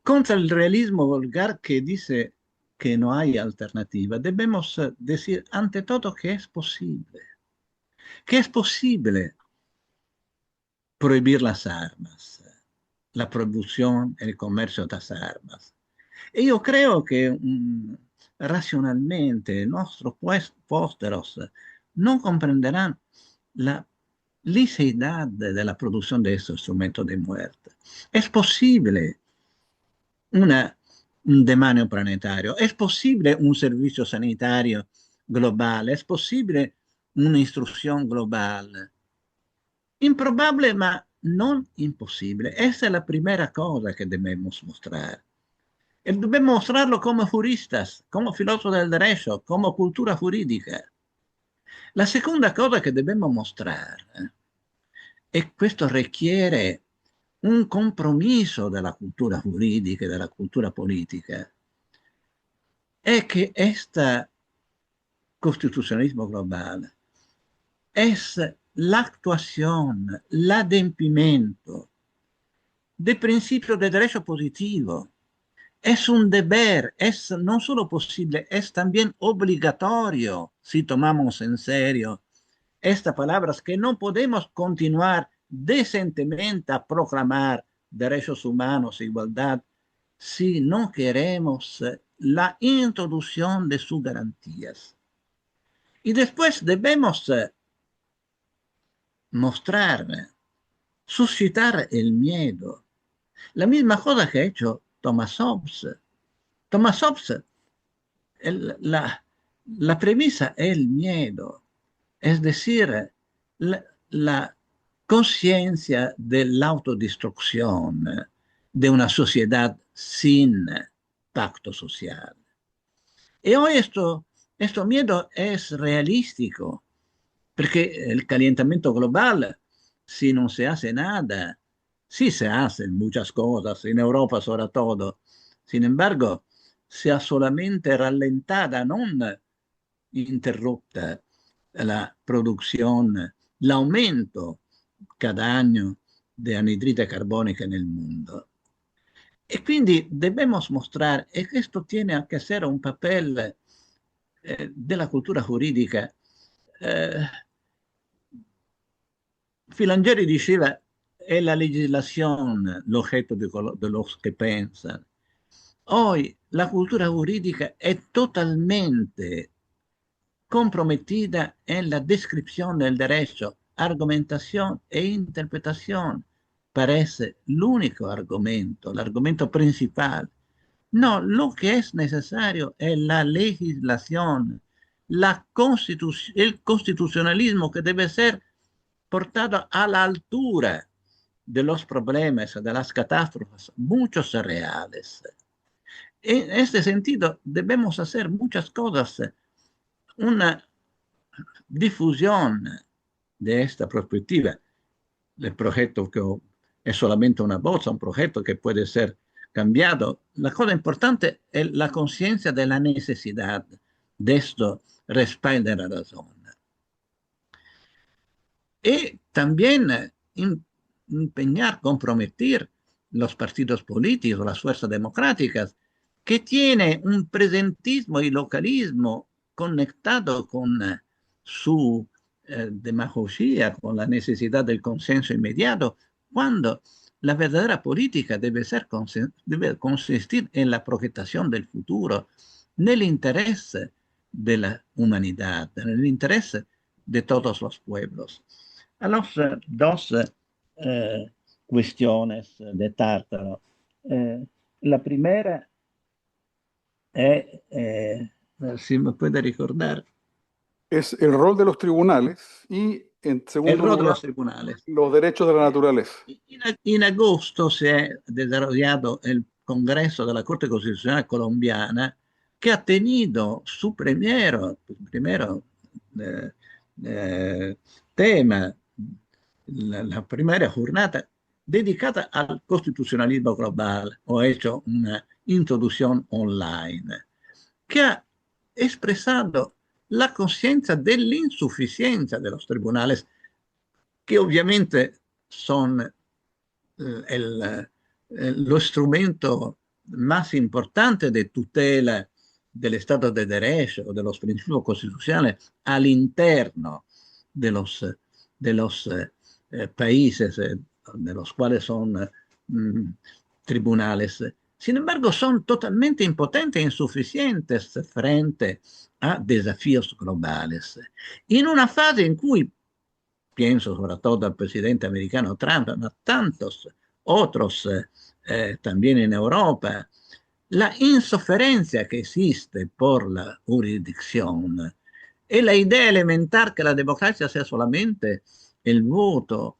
Contra el realismo vulgar que dice que no hay alternativa, debemos decir ante todo que es posible. Que es posible prohibir las armas, la producción, el comercio de las armas. Y yo creo que racionalmente nuestros pósteros no comprenderán la liceidad de la producción de estos instrumentos de muerte. Es posible un demanio planetario, es posible un servicio sanitario global, es posible una instrucción global. Improbable, ma non imposible. Esa es la primera cosa que debemos mostrar. Debemos mostrarlo como juristas, como filósofos del derecho, como cultura jurídica. La segunda cosa que debemos mostrar, e questo requiere un compromiso della cultura giuridica e della cultura politica, è che este constitucionalismo global es la actuación, el adempimiento de principios de derecho positivo. Es un deber, es no solo posible, es también obligatorio si tomamos en serio estas palabras, que no podemos continuar decentemente a proclamar derechos humanos e igualdad si no queremos la introducción de sus garantías. Y después debemos mostrar, suscitar el miedo. La misma cosa que ha hecho Thomas Hobbes. Thomas Hobbes, la premisa es el miedo, es decir, la conciencia de la autodestrucción de una sociedad sin pacto social. Y hoy esto miedo es realístico, porque el calentamiento global, si no se hace nada, sí se hacen muchas cosas, en Europa sobre todo. Sin embargo, se ha solamente rallentada, no interrupta, la producción, el aumento cada año de anidride carbonica nel mondo. E quindi dobbiamo mostrare, e questo tiene a che essere un papel della cultura giuridica. Filangieri diceva, è la legislación el objeto de los que piensan. Hoy la cultura jurídica es totalmente comprometida en la descripción del derecho, argumentación e interpretación. Parece el único argumento, el argumento principal. No, lo que es necesario es la legislación, el constitucionalismo que debe ser portado a la altura de los problemas, de las catástrofes, muchos reales. En este sentido, debemos hacer muchas cosas. Una difusión de esta perspectiva. El proyecto que es solamente una voz, un proyecto que puede ser cambiado. La cosa importante es la conciencia de la necesidad de esto respalda la razón. Y también empeñar, comprometer los partidos políticos, las fuerzas democráticas, que tienen un presentismo y localismo conectado con su demagogia, con la necesidad del consenso inmediato, cuando la verdadera política debe consistir en la projetación del futuro, en el interés de la humanidad, en el interés de todos los pueblos. A las dos cuestiones de Tártaro. La primera es, si me puede recordar, Es el rol de los tribunales y, en el segundo rol de lugar, los tribunales. los derechos de la naturaleza. En agosto se ha desarrollado el Congreso de la Corte Constitucional Colombiana, que ha tenido su primero tema, la primera jornada dedicada al constitucionalismo global. Ho hecho una introducción online que ha expresado la conciencia de la insuficiencia de los tribunales, que obviamente son lo instrumento más importante de tutela del Estado de Derecho, de los principios constitucionales al interno de los países de los cuales son tribunales. Sin embargo, son totalmente impotentes e insuficientes frente a desafíos globales. Y en una fase en cui, pienso sobre todo al presidente americano Trump, a tantos otros también en Europa, la insoferencia que existe por la jurisdicción y la idea elemental que la democracia sea solamente el voto.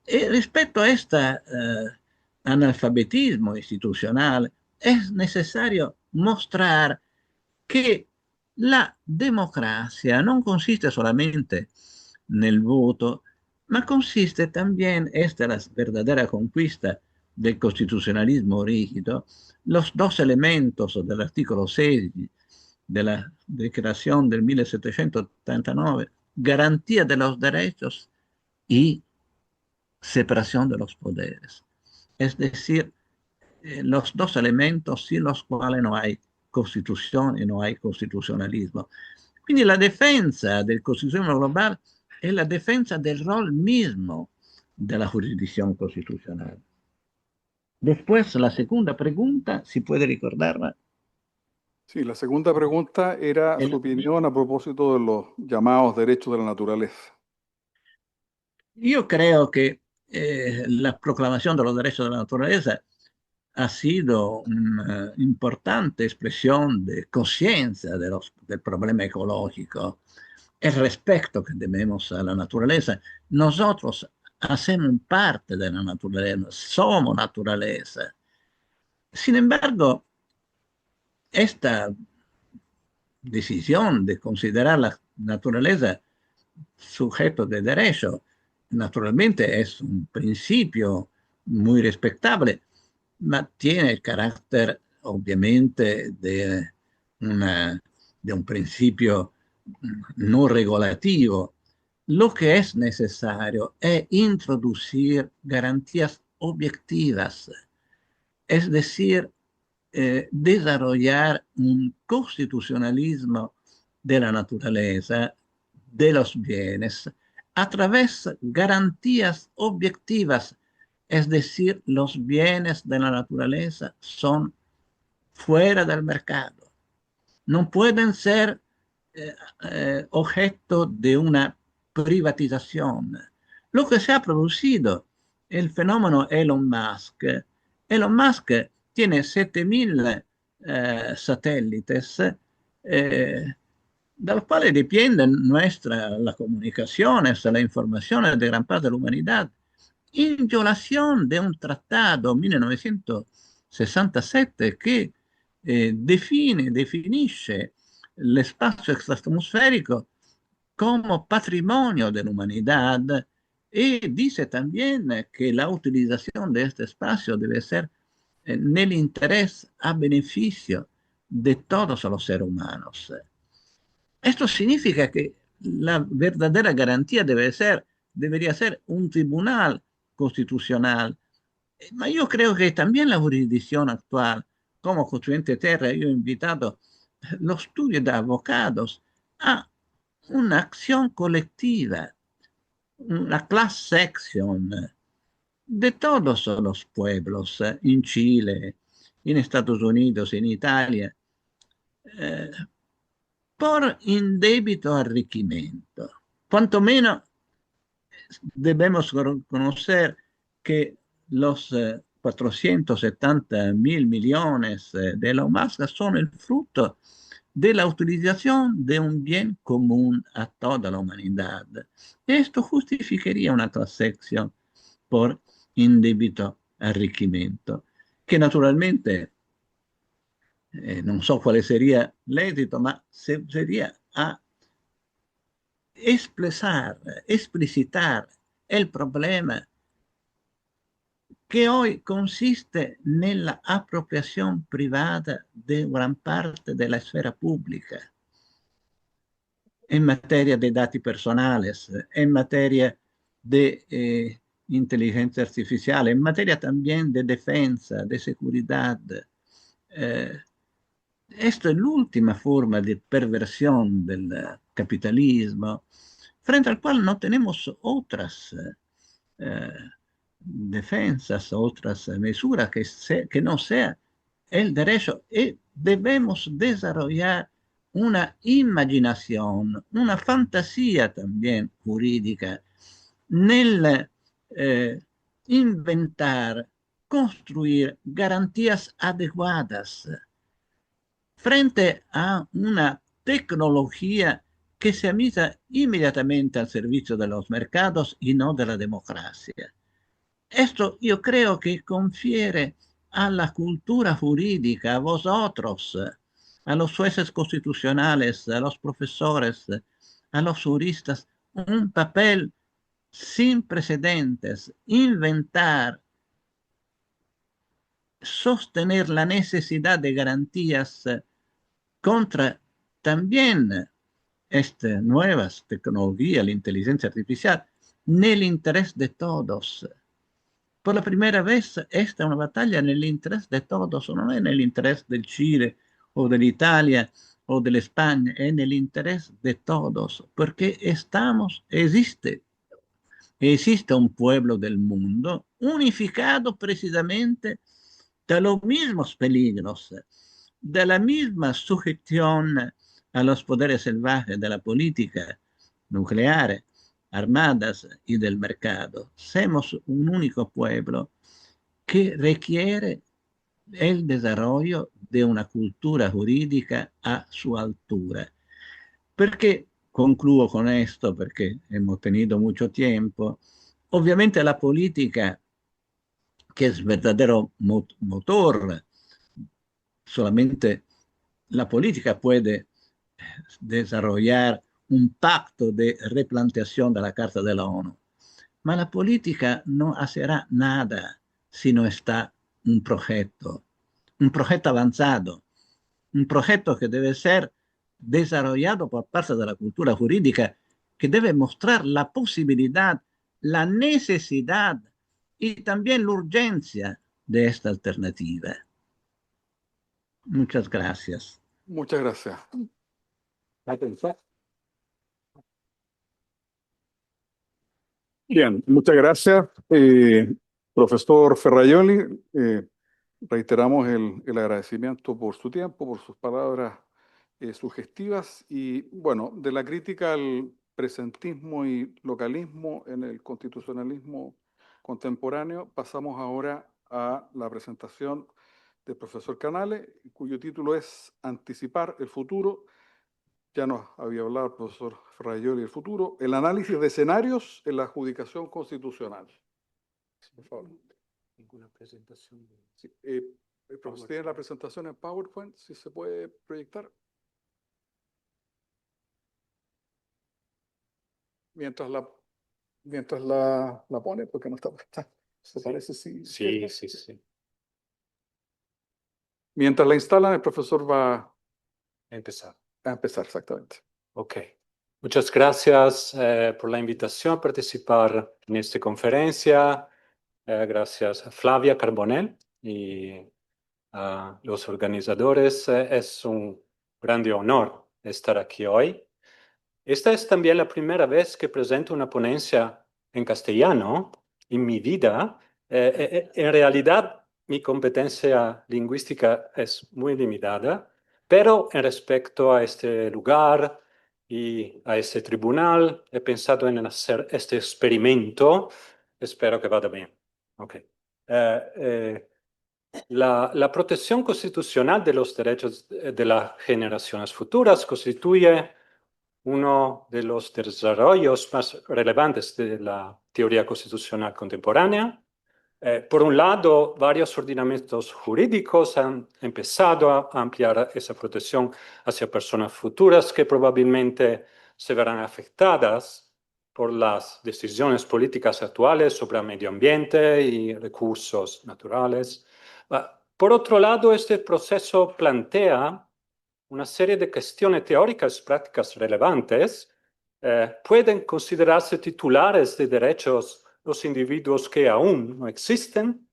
Respecto a este analfabetismo institucional, es necesario mostrar que la democracia no consiste solamente nel voto, ma consiste también, esta es la verdadera conquista del constitucionalismo rígido, los dos elementos del artículo 6 de la Declaración del 1789, garantía de los derechos y separación de los poderes. Es decir, los dos elementos sin los cuales no hay constitución y no hay constitucionalismo. Quindi la defensa del constitucionalismo global es la defensa del rol mismo de la jurisdicción constitucional. Después, la segunda pregunta, si puede recordarla. Sí, la segunda pregunta era su opinión a propósito de los llamados derechos de la naturaleza. Yo creo que la proclamación de los derechos de la naturaleza ha sido una importante expresión de conciencia del problema ecológico, el respeto que debemos a la naturaleza. Nosotros hacemos parte de la naturaleza, somos naturaleza. Sin embargo, esta decisión de considerar la naturaleza sujeto de derecho, naturalmente es un principio muy respetable, ma tiene el carácter obviamente de un principio no regulativo. Lo que es necesario es introducir garantías objetivas, es decir, desarrollar un constitucionalismo de la naturaleza, de los bienes, a través de garantías objetivas, es decir, los bienes de la naturaleza son fuera del mercado, no pueden ser objeto de una privatización. Lo que se ha producido, el fenómeno Elon Musk. Elon Musk tiene 7.000 satélites de los cuales dependen las comunicaciones, la información de gran parte de la humanidad. in violazione di un trattato 1967 che definisce l'espacio extraatmosférico como patrimonio de la humanidad y dice también que la utilización de este espacio debe ser en el interés a beneficio de todos los seres humanos. Esto significa que la verdadera garantía debería ser un tribunal constitucional. Ma io creo que también la jurisdicción actual, como Constituyente Terra, yo he invitado los estudios de abogados a una acción colectiva, una class action de todos los pueblos, en Chile, en Estados Unidos, en Italia, eh, por indebito arricchimento. Cuanto menos debemos conocer que los 470.000 millones de Elon Musk son el fruto de la utilización de un bien común a toda la humanidad. Esto justificaría una transacción por indebito arricchimento, que naturalmente non so quale sería l'esito, ma sería a explicitar el problema que hoy consiste nella appropriazione privata di gran parte della sfera pubblica en materia de datos personales, en materia de inteligencia artificial, en materia también de defensa, de seguridad. Esto es la última forma de perversión del capitalismo, frente al cual no tenemos otras defensas, otras medidas que no sea el derecho. Y debemos desarrollar una imaginación, una fantasía también jurídica nel inventar, construir garantías adecuadas frente a una tecnología que se misa inmediatamente al servicio de los mercados y no de la democracia. Esto yo creo que confiere a la cultura jurídica, a vosotros, a los jueces constitucionales, a los profesores, a los juristas, un papel sin precedentes, inventar, sostener la necesidad de garantías contra también estas nuevas tecnologías, la inteligencia artificial, nel interés de todos. Por la primera vez, esta es una batalla en el interés de todos, no en el interés del Chile o de Italia o de España, en el interés de todos, porque existe un pueblo del mundo unificado precisamente de los mismos peligros, de la misma sujeción a los poderes salvajes de la política nuclear, armadas y del mercado. Somos un único pueblo que requiere el desarrollo de una cultura jurídica a su altura. Perché concludo con esto? Perché hemos tenido mucho tiempo. Ovviamente la politica, che è verdadero motor, solamente la política puede desarrollar un pacto de replanteación de la Carta de la ONU. Ma la política no hacerá nada si no está un proyecto avanzado, un proyecto que debe ser desarrollado por parte de la cultura jurídica, que debe mostrar la posibilidad, la necesidad y también la urgencia de esta alternativa. Muchas gracias. Muchas gracias. Bien, muchas gracias, profesor Ferrajoli. Reiteramos el agradecimiento por su tiempo, por sus palabras sugestivas y, bueno, de la crítica al presentismo y localismo en el constitucionalismo contemporáneo, pasamos ahora a la presentación del profesor Canale, cuyo título es Anticipar el futuro. Ya nos había hablado el profesor Ferrajoli del futuro, el análisis de escenarios en la adjudicación constitucional. Sí, por favor. Ninguna presentación. Sí, profesor, ¿tiene la presentación en PowerPoint? Si se puede proyectar. Mientras la pone, porque no está puesta. ¿Se parece? Sí, Sí, sí, sí. Mientras la instalan, el profesor va Empezar. a empezar, exactamente. Ok. Muchas gracias por la invitación a participar en esta conferencia. Gracias a Flavia Carbonell y a los organizadores. Es un grande honor estar aquí hoy. Esta es también la primera vez que presento una ponencia en castellano en mi vida. En realidad, mi competencia lingüística es muy limitada, pero en respecto a este lugar y a este tribunal, he pensado en hacer este experimento. Espero que vaya bien. Okay. La protección constitucional de los derechos de las generaciones futuras constituye uno de los desarrollos más relevantes de la teoría constitucional contemporánea. Por un lado, varios ordenamientos jurídicos han empezado a ampliar esa protección hacia personas futuras que probablemente se verán afectadas por las decisiones políticas actuales sobre el medio ambiente y recursos naturales. Por otro lado, este proceso plantea una serie de cuestiones teóricas y prácticas relevantes. Pueden considerarse titulares de derechos los individuos que aún no existen.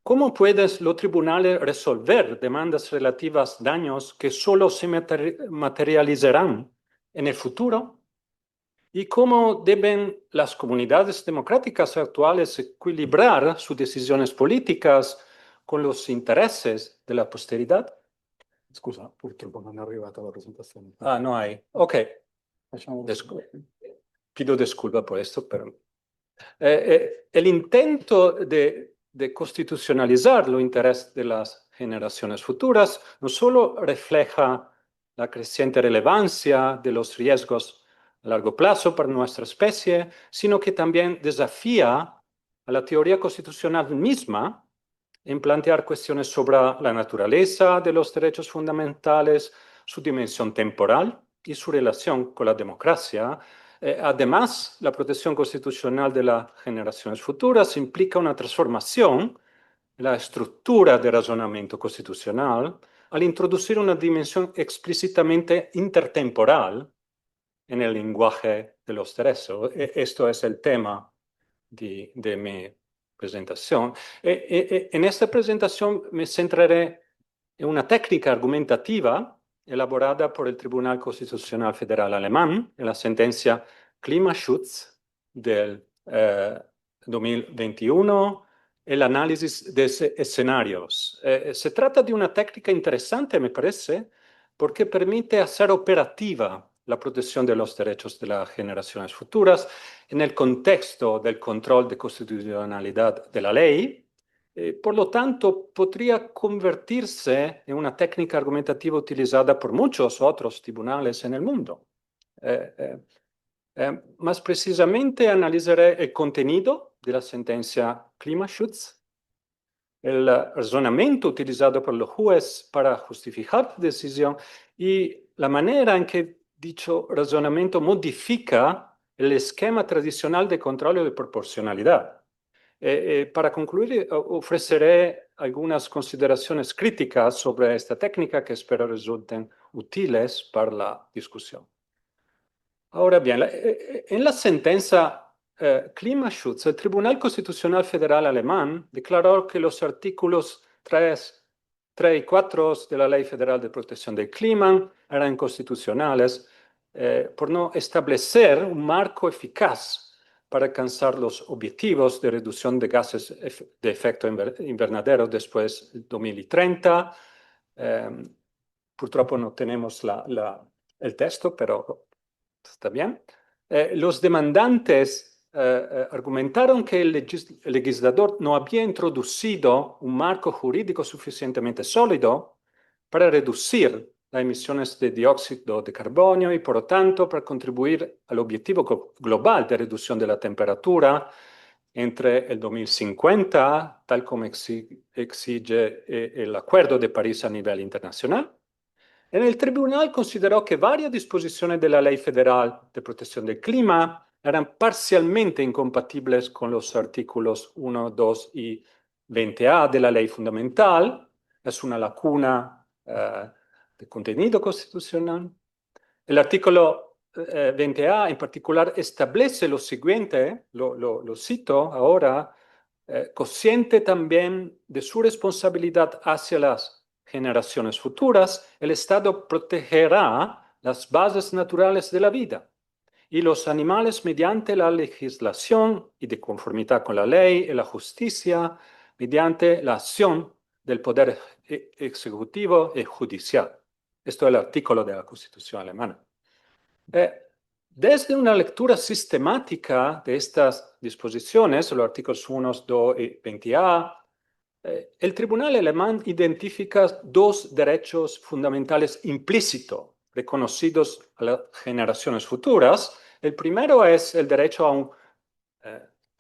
¿Cómo pueden los tribunales resolver demandas relativas a daños que solo se materializarán en el futuro? ¿Y cómo deben las comunidades democráticas actuales equilibrar sus decisiones políticas con los intereses de la posteridad? Scusa, purtroppo non è arrivata la presentazione. Ah, no hay. Ok. Facciamo Pido disculpas por esto, pero el intento de constitucionalizar los intereses de las generaciones futuras no solo refleja la creciente relevancia de los riesgos a largo plazo para nuestra especie, sino que también desafía a la teoría constitucional misma en plantear cuestiones sobre la naturaleza de los derechos fundamentales, su dimensión temporal y su relación con la democracia. Además, la protección constitucional de las generaciones futuras implica una transformación en la estructura de razonamiento constitucional al introducir una dimensión explícitamente intertemporal en el lenguaje de los derechos. Esto es el tema de mi presentación. En esta presentación me centraré en una técnica argumentativa elaborada por el Tribunal Constitucional Federal Alemán en la sentencia Klimaschutz del 2021, el análisis de escenarios. Se trata de una técnica interesante, me parece, porque permite hacer operativa la protección de los derechos de las generaciones futuras en el contexto del control de constitucionalidad de la ley. Por lo tanto, podría convertirse en una técnica argumentativa utilizada por muchos otros tribunales en el mundo. Más precisamente, analizaré el contenido de la sentencia Klimaschutz, el razonamiento utilizado por los jueces para justificar la decisión y la manera en que dicho razonamiento modifica el esquema tradicional de control y de proporcionalidad. Para concluir, ofreceré algunas consideraciones críticas sobre esta técnica que espero resulten útiles para la discusión. Ahora bien, en la sentencia Klimaschutz, el Tribunal Constitucional Federal Alemán declaró que los artículos 3 y 4 de la Ley Federal de Protección del Clima eran inconstitucionales por no establecer un marco eficaz para alcanzar los objetivos de reducción de gases de efecto invernadero después del 2030. Purtroppo no tenemos el texto, pero está bien. Los demandantes argumentaron que el legislador no había introducido un marco jurídico suficientemente sólido para reducir las emisiones de dióxido de carbono y, por lo tanto, para contribuir al objetivo global de reducción de la temperatura entre el 2050, tal como exige el Acuerdo de París a nivel internacional. El tribunal consideró que varias disposiciones de la Ley Federal de Protección del Clima eran parcialmente incompatibles con los artículos 1, 2 y 20A de la Ley Fundamental. Es una lacuna de contenido constitucional. El artículo 20A en particular establece lo siguiente, lo cito ahora, consciente también de su responsabilidad hacia las generaciones futuras, el Estado protegerá las bases naturales de la vida y los animales mediante la legislación y de conformidad con la ley y la justicia, mediante la acción del poder ejecutivo y judicial. Esto es el artículo de la Constitución alemana. Desde una lectura sistemática de estas disposiciones, los artículos 1, 2 y 20A, el tribunal alemán identifica dos derechos fundamentales implícitos reconocidos a las generaciones futuras. El primero es el derecho a un,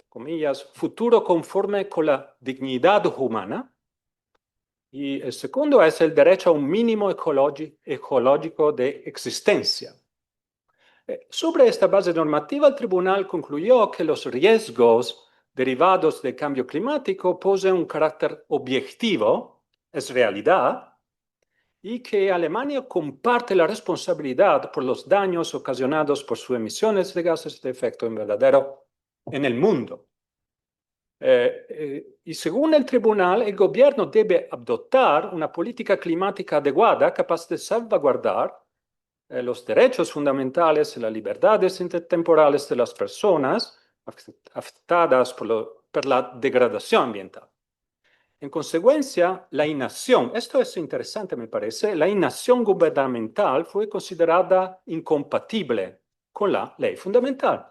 comillas, futuro conforme con la dignidad humana. Y el segundo es el derecho a un mínimo ecológico de existencia. Sobre esta base normativa, el tribunal concluyó que los riesgos derivados del cambio climático poseen un carácter objetivo, es realidad, y que Alemania comparte la responsabilidad por los daños ocasionados por sus emisiones de gases de efecto invernadero en el mundo. Y según el tribunal, el gobierno debe adoptar una política climática adecuada capaz de salvaguardar los derechos fundamentales y las libertades intertemporales de las personas afectadas por la degradación ambiental. En consecuencia, la inacción, esto es interesante me parece, la inacción gubernamental fue considerada incompatible con la ley fundamental.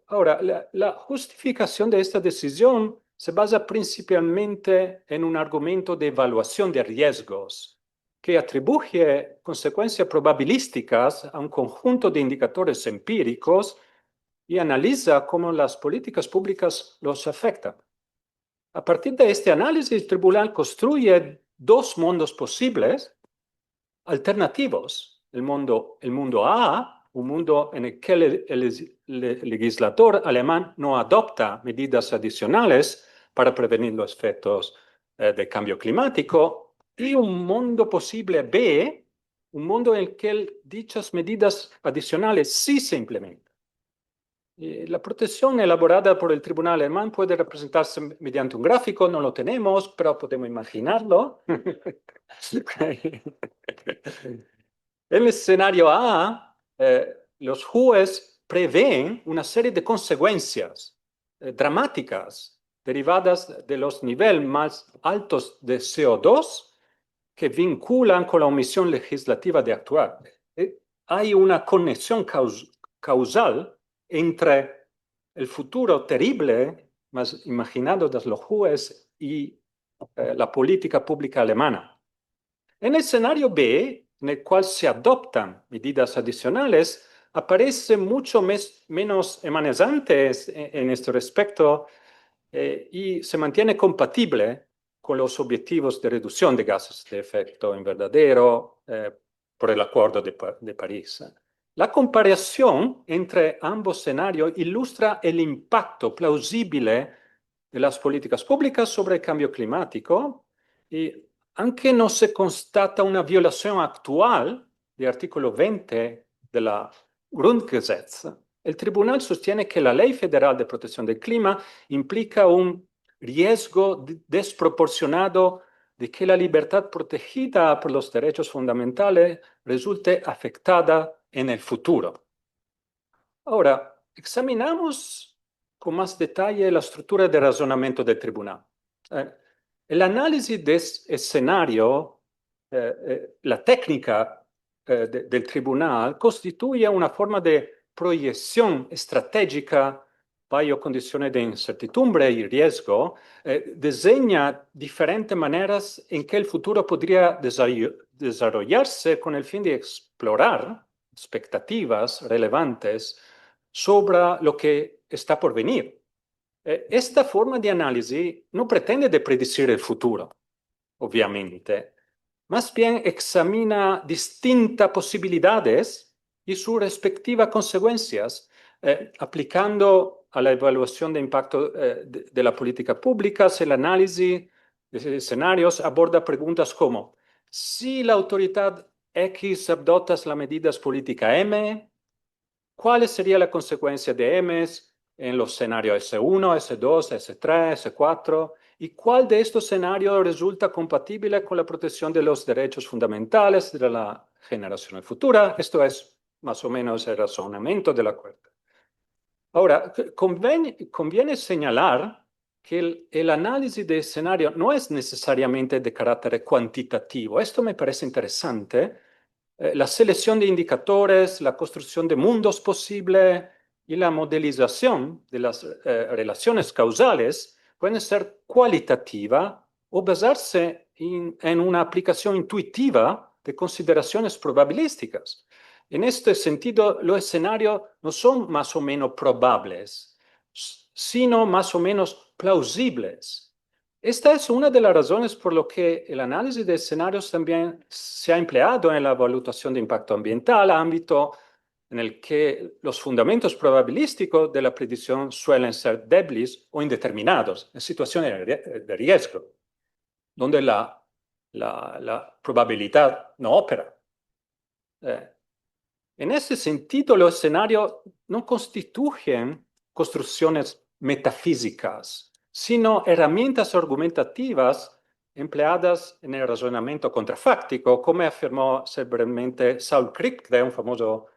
Ahora, la justificación de esta decisión se basa principalmente en un argumento de evaluación de riesgos, que atribuye consecuencias probabilísticas a un conjunto de indicadores empíricos y analiza cómo las políticas públicas los afectan. A partir de este análisis, el tribunal construye dos mundos posibles, alternativos. El mundo A, un mundo en el que el legislador alemán no adopta medidas adicionales para prevenir los efectos del cambio climático, y un mundo posible B, un mundo en el que dichas medidas adicionales sí se implementan. La protección elaborada por el tribunal alemán puede representarse mediante un gráfico, no lo tenemos, pero podemos imaginarlo. En el escenario A, los jueces prevén una serie de consecuencias dramáticas derivadas de los niveles más altos de CO2 que vinculan con la omisión legislativa de actuar. Hay una conexión causal entre el futuro terrible, más imaginado de los jueces, y la política pública alemana. En el escenario B, en el cual se adoptan medidas adicionales, aparece mucho menos emanejantes en este respecto y se mantiene compatible con los objetivos de reducción de gases de efecto invernadero por el Acuerdo de París. La comparación entre ambos escenarios ilustra el impacto plausible de las políticas públicas sobre el cambio climático y aunque no se constata una violación actual del artículo 20 de la Grundgesetz, el tribunal sostiene que la Ley Federal de Protección del Clima implica un riesgo desproporcionado de que la libertad protegida por los derechos fundamentales resulte afectada en el futuro. Ahora, examinamos con más detalle la estructura de razonamiento del tribunal. El análisis de este escenario, la técnica del tribunal constituye una forma de proyección estratégica bajo condiciones de incertidumbre y riesgo, diseña diferentes maneras en que el futuro podría desarrollarse con el fin de explorar expectativas relevantes sobre lo que está por venir. Esta forma de análisis no pretende de predecir el futuro, obviamente. Más bien examina distintas posibilidades y sus respectivas consecuencias, aplicando a la evaluación de impacto de la política pública. El análisis de escenarios aborda preguntas como: si la autoridad X adopta las medidas políticas M, ¿cuál sería la consecuencia de M en los escenarios S1, S2, S3, S4? ¿Y cuál de estos escenarios resulta compatible con la protección de los derechos fundamentales de la generación futura? Esto es más o menos el razonamiento del acuerdo. Ahora, conviene señalar que el análisis de escenario no es necesariamente de carácter cuantitativo. Esto me parece interesante. La selección de indicadores, la construcción de mundos posibles y la modelización de las relaciones causales pueden ser cualitativa o basarse en una aplicación intuitiva de consideraciones probabilísticas. En este sentido, los escenarios no son más o menos probables, sino más o menos plausibles. Esta es una de las razones por lo que el análisis de escenarios también se ha empleado en la evaluación de impacto ambiental, ámbito en el que los fundamentos probabilísticos de la predicción suelen ser débiles o indeterminados, en situaciones de riesgo, donde la probabilidad no opera. En ese sentido, los escenarios no constituyen construcciones metafísicas, sino herramientas argumentativas empleadas en el razonamiento contrafáctico, como afirmó célebremente Saul Crick, un famoso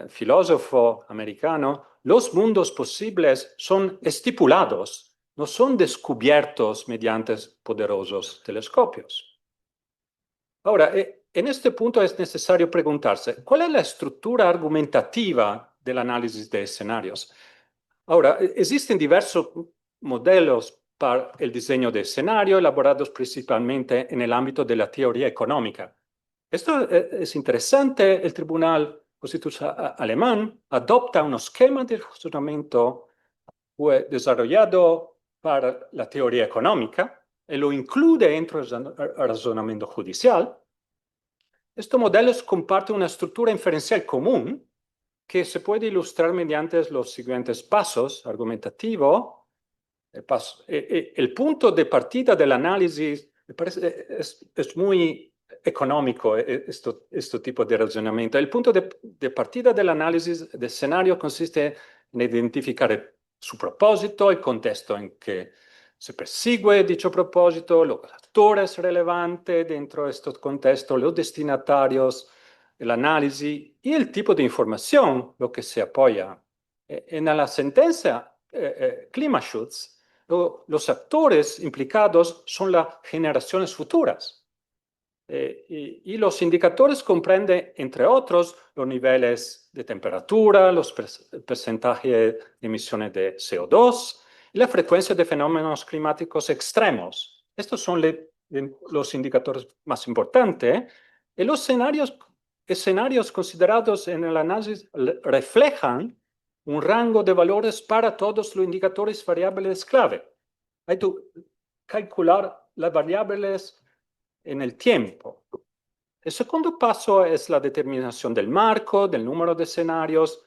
filósofo americano. Los mundos posibles son estipulados, no son descubiertos mediante poderosos telescopios. Ahora, en este punto es necesario preguntarse, ¿cuál es la estructura argumentativa del análisis de escenarios? Ahora, existen diversos modelos para el diseño de escenario, elaborados principalmente en el ámbito de la teoría económica. Esto es interesante. El Tribunal Constitucional alemán adopta un esquema de razonamiento desarrollado para la teoría económica y lo incluye dentro del razonamiento judicial. Estos modelos comparten una estructura inferencial común que se puede ilustrar mediante los siguientes pasos argumentativos. El punto de partida del análisis me parece, es muy económico, este tipo de razonamiento. El punto de partida del análisis de escenario consiste en identificar su propósito, el contexto en que se persigue dicho propósito, los actores relevantes dentro de este contexto, los destinatarios, el análisis y el tipo de información, lo que se apoya. En la sentencia Klimaschutz, los actores implicados son las generaciones futuras. Y los indicadores comprenden, entre otros, los niveles de temperatura, los porcentajes de emisiones de CO2 y la frecuencia de fenómenos climáticos extremos. Estos son los indicadores más importantes. Y los escenarios considerados en el análisis reflejan un rango de valores para todos los indicadores variables clave. Hay que calcular las variables en el tiempo. El segundo paso es la determinación del marco, del número de escenarios.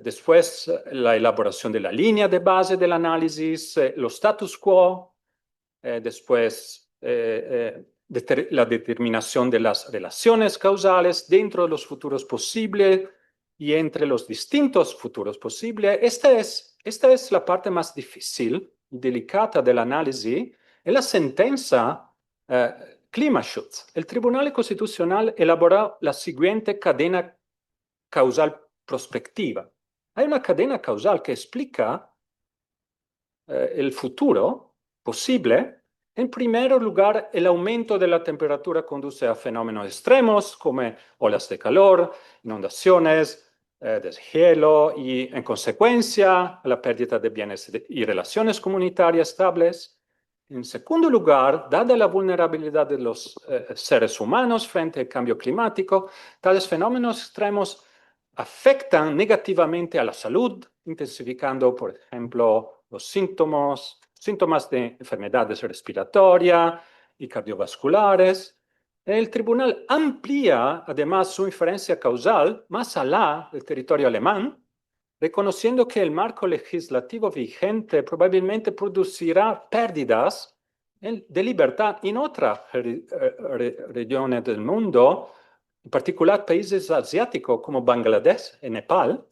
Después, la elaboración de la línea de base del análisis, los status quo. Después, la determinación de las relaciones causales dentro de los futuros posibles y entre los distintos futuros posibles. Esta es la parte más difícil y delicada del análisis. En la sentencia Klimaschutz, el Tribunal Constitucional elaboró la siguiente cadena causal prospectiva. Hay una cadena causal que explica el futuro posible. En primer lugar, el aumento de la temperatura conduce a fenómenos extremos como olas de calor, inundaciones, deshielo y, en consecuencia, la pérdida de bienes y relaciones comunitarias estables. En segundo lugar, dada la vulnerabilidad de los seres humanos frente al cambio climático, tales fenómenos extremos afectan negativamente a la salud, intensificando, por ejemplo, los síntomas de enfermedades respiratorias y cardiovasculares. El tribunal amplía además su inferencia causal más allá del territorio alemán, reconociendo que el marco legislativo vigente probablemente producirá pérdidas de libertad en otras regiones del mundo, en particular países asiáticos como Bangladesh y Nepal,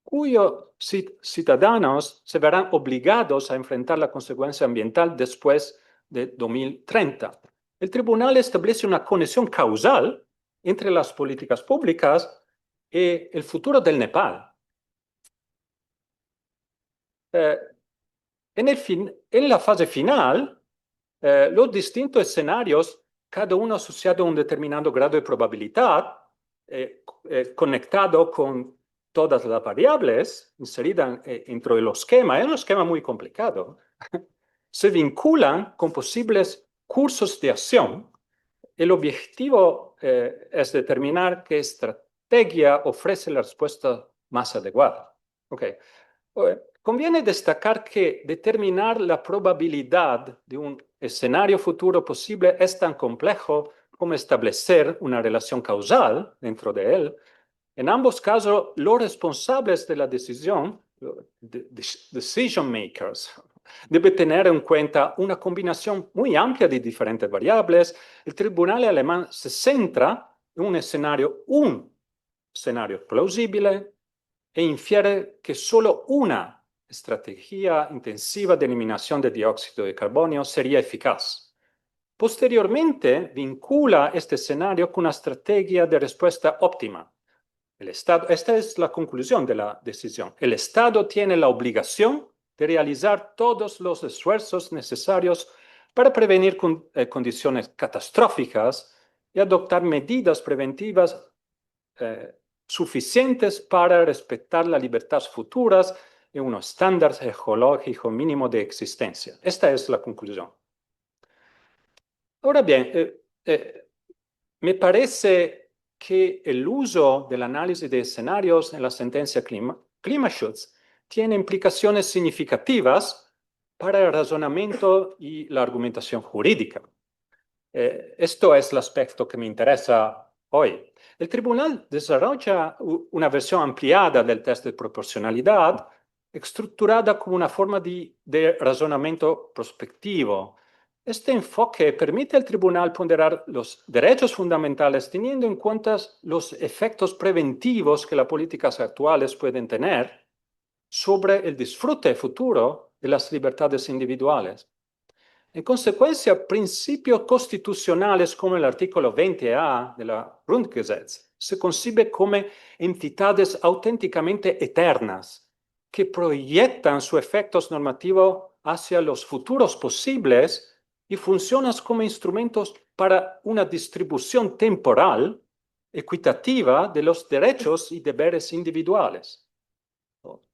cuyos ciudadanos se verán obligados a enfrentar la consecuencia ambiental después de 2030. El tribunal establece una conexión causal entre las políticas públicas y el futuro del Nepal. En la fase final, los distintos escenarios, cada uno asociado a un determinado grado de probabilidad, conectado con todas las variables inseridas dentro del esquema, es un esquema muy complicado, se vinculan con posibles cursos de acción. El objetivo es determinar qué estrategia ofrece la respuesta más adecuada. Okay. Conviene destacar que determinar la probabilidad de un escenario futuro posible es tan complejo como establecer una relación causal dentro de él. En ambos casos, los responsables de la decisión, decision makers, deben tener en cuenta una combinación muy amplia de diferentes variables. El tribunal alemán se centra en un escenario plausible e infiere que solo una estrategia intensiva de eliminación de dióxido de carbono sería eficaz. Posteriormente, vincula este escenario con una estrategia de respuesta óptima. Esta es la conclusión de la decisión. El Estado tiene la obligación de realizar todos los esfuerzos necesarios para prevenir condiciones catastróficas y adoptar medidas preventivas suficientes para respetar las libertades futuras y unos estándares ecológicos mínimos de existencia. Esta es la conclusión. Ahora bien, me parece que el uso del análisis de escenarios en la sentencia Klimaschutz tiene implicaciones significativas para el razonamiento y la argumentación jurídica. Esto es el aspecto que me interesa hoy. El tribunal desarrolla una versión ampliada del test de proporcionalidad, estructurada como una forma de razonamiento prospectivo. Este enfoque permite al tribunal ponderar los derechos fundamentales teniendo en cuenta los efectos preventivos que las políticas actuales pueden tener sobre el disfrute futuro de las libertades individuales. En consecuencia, principios constitucionales como el artículo 20A de la Grundgesetz se concibe como entidades auténticamente eternas que proyectan sus efectos normativos hacia los futuros posibles y funcionan como instrumentos para una distribución temporal equitativa de los derechos y deberes individuales.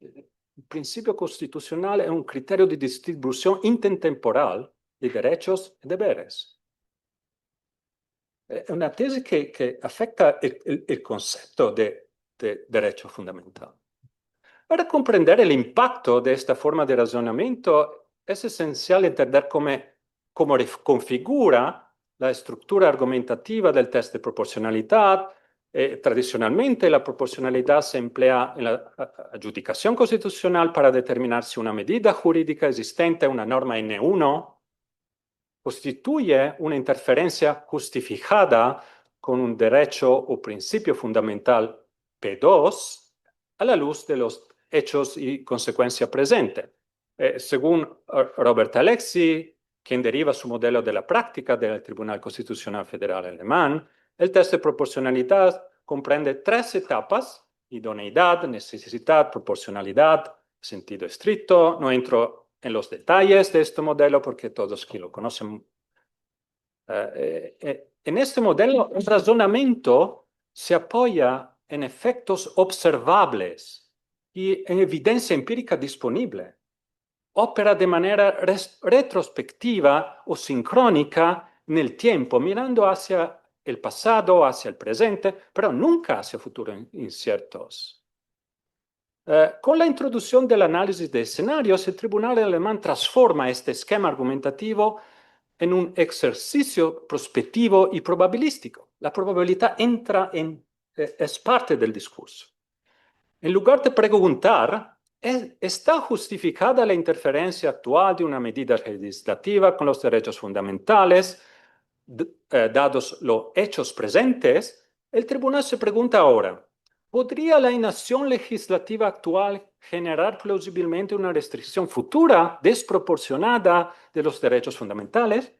El principio constitucional es un criterio de distribución intertemporal de derechos y deberes. Es una tesis que afecta el concepto de derecho fundamental. Para comprender el impacto de esta forma de razonamiento, es esencial entender cómo configura la estructura argumentativa del test de proporcionalidad. Tradicionalmente, la proporcionalidad se emplea en la adjudicación constitucional para determinar si una medida jurídica existente, una norma N1, constituye una interferencia justificada con un derecho o principio fundamental P2 a la luz de los hechos y consecuencia presente. Según Robert Alexy, quien deriva su modelo de la práctica del Tribunal Constitucional Federal Alemán, el test de proporcionalidad comprende 3 etapas: idoneidad, necesidad, proporcionalidad, sentido estricto. No entro en los detalles de este modelo porque todos aquí lo conocen. En este modelo, el razonamiento se apoya en efectos observables y en evidencia empírica disponible. Opera de manera retrospectiva o sincrónica en el tiempo, mirando hacia el pasado hacia el presente, pero nunca hacia futuros inciertos. Con la introducción del análisis de escenarios, el tribunal alemán transforma este esquema argumentativo en un ejercicio prospectivo y probabilístico. La probabilidad entra es parte del discurso. En lugar de preguntar, ¿está justificada la interferencia actual de una medida legislativa con los derechos fundamentales, dados los hechos presentes? El tribunal se pregunta ahora, ¿podría la inacción legislativa actual generar plausiblemente una restricción futura desproporcionada de los derechos fundamentales?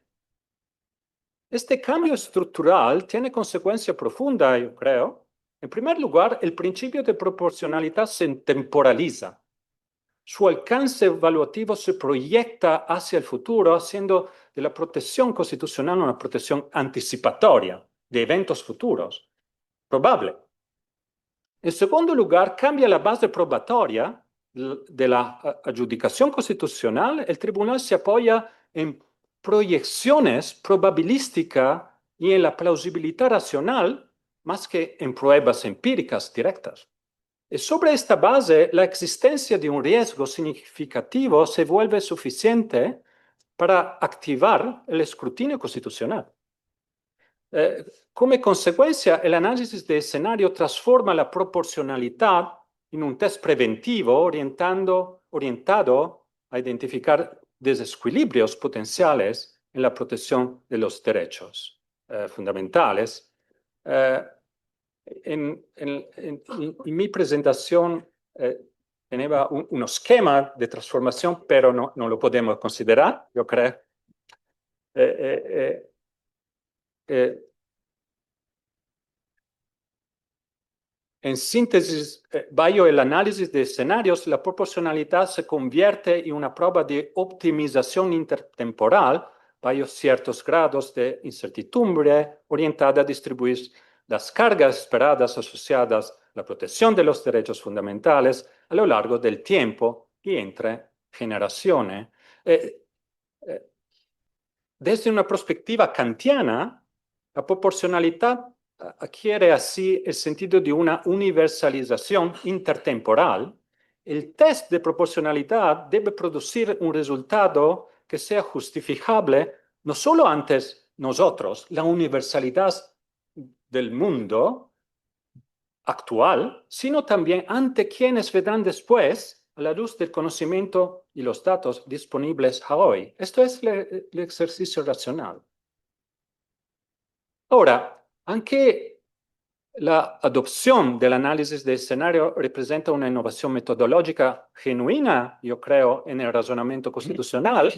Este cambio estructural tiene consecuencia profunda, yo creo. En primer lugar, el principio de proporcionalidad se temporaliza. Su alcance evaluativo se proyecta hacia el futuro, haciendo de la protección constitucional una protección anticipatoria de eventos futuros. Probable. En segundo lugar, cambia la base probatoria de la adjudicación constitucional. El tribunal se apoya en proyecciones probabilísticas y en la plausibilidad racional más que en pruebas empíricas directas. Y sobre esta base, la existencia de un riesgo significativo se vuelve suficiente para activar el escrutinio constitucional. Come consecuencia, el análisis de escenario transforma la proporcionalidad en un test preventivo orientado a identificar desequilibrios potenciales en la protección de los derechos fundamentales. En mi presentación tenía un esquema de transformación, pero no lo podemos considerar, yo creo. En síntesis, bajo el análisis de escenarios, la proporcionalidad se convierte en una prueba de optimización intertemporal bajo ciertos grados de incertidumbre orientada a distribuir las cargas esperadas asociadas a la protección de los derechos fundamentales a lo largo del tiempo y entre generaciones. Desde una perspectiva kantiana, la proporcionalidad adquiere así el sentido de una universalización intertemporal. El test de proporcionalidad debe producir un resultado que sea justificable no solo ante nosotros, la universalidad del mundo actual, sino también ante quienes vendrán después a la luz del conocimiento y los datos disponibles hoy. Esto es el ejercicio racional. Ahora, aunque la adopción del análisis de escenario representa una innovación metodológica genuina, yo creo, en el razonamiento constitucional,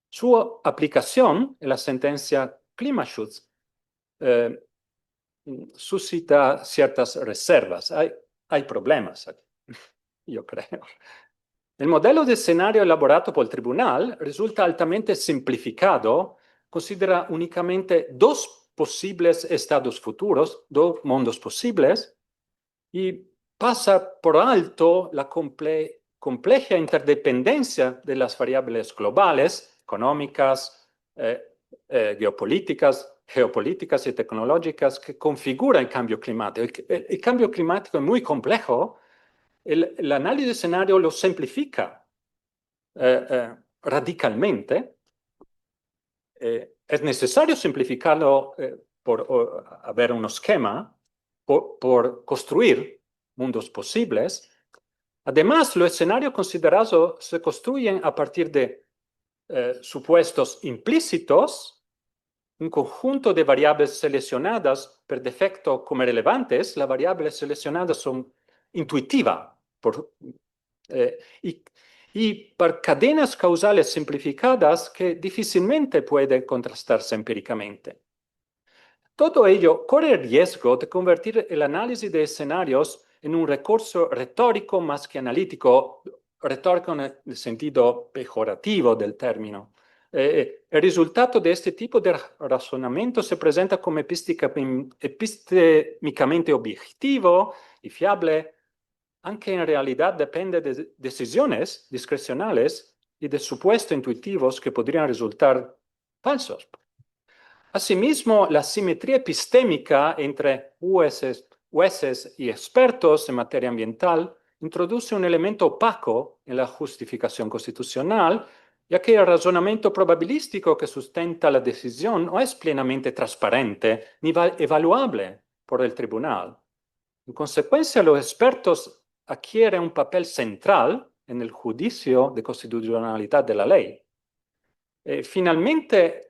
su aplicación en la sentencia Klimaschutz suscita ciertas reservas. Hay problemas aquí, yo creo. El modelo de escenario elaborado por el tribunal resulta altamente simplificado, considera únicamente dos posibles estados futuros, dos mundos posibles, y pasa por alto la compleja interdependencia de las variables globales, económicas, geopolíticas y tecnológicas que configuran el cambio climático. El cambio climático es muy complejo. El análisis de escenario lo simplifica radicalmente. Es necesario simplificarlo por haber un esquema, por construir mundos posibles. Además, los escenarios considerados se construyen a partir de supuestos implícitos, un conjunto de variables seleccionadas per defecto como relevantes. Las variables seleccionadas son intuitivas y por cadenas causales simplificadas que difícilmente pueden contrastarse empíricamente. Todo ello corre el riesgo de convertir el análisis de escenarios en un recurso retórico más que analítico, retórico en el sentido pejorativo del término. El resultado de este tipo de razonamiento se presenta como epistémicamente objetivo y fiable, aunque en realidad depende de decisiones discrecionales y de supuestos intuitivos que podrían resultar falsos. Asimismo, la simetría epistémica entre jueces y expertos en materia ambiental introduce un elemento opaco en la justificación constitucional, ya que el razonamiento probabilístico que sustenta la decisión no es plenamente transparente ni evaluable por el tribunal. En consecuencia, los expertos adquieren un papel central en el juicio de constitucionalidad de la ley. Finalmente,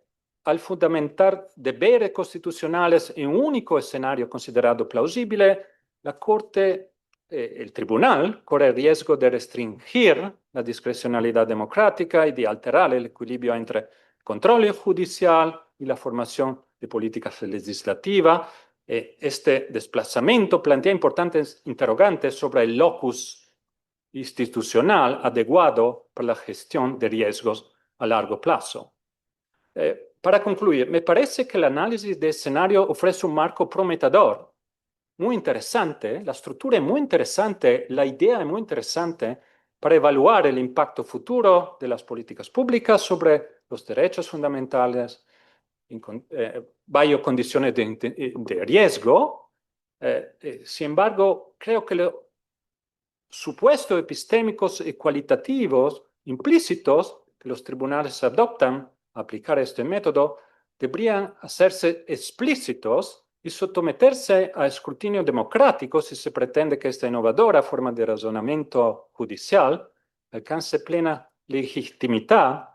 al fundamentar deberes constitucionales en un único escenario considerado plausible, la Corte, el tribunal, corre el riesgo de restringir la discrecionalidad democrática y de alterar el equilibrio entre control judicial y la formación de políticas legislativas. Este desplazamiento plantea importantes interrogantes sobre el locus institucional adecuado para la gestión de riesgos a largo plazo. Para concluir, me parece que el análisis de escenario ofrece un marco prometedor, muy interesante, la estructura es muy interesante, la idea es muy interesante para evaluar el impacto futuro de las políticas públicas sobre los derechos fundamentales, varias condiciones de riesgo. Sin embargo, creo que los supuestos epistémicos y cualitativos implícitos que los tribunales adoptan a aplicar este método deberían hacerse explícitos y someterse a escrutinio democrático si se pretende que esta innovadora forma de razonamiento judicial alcance plena legitimidad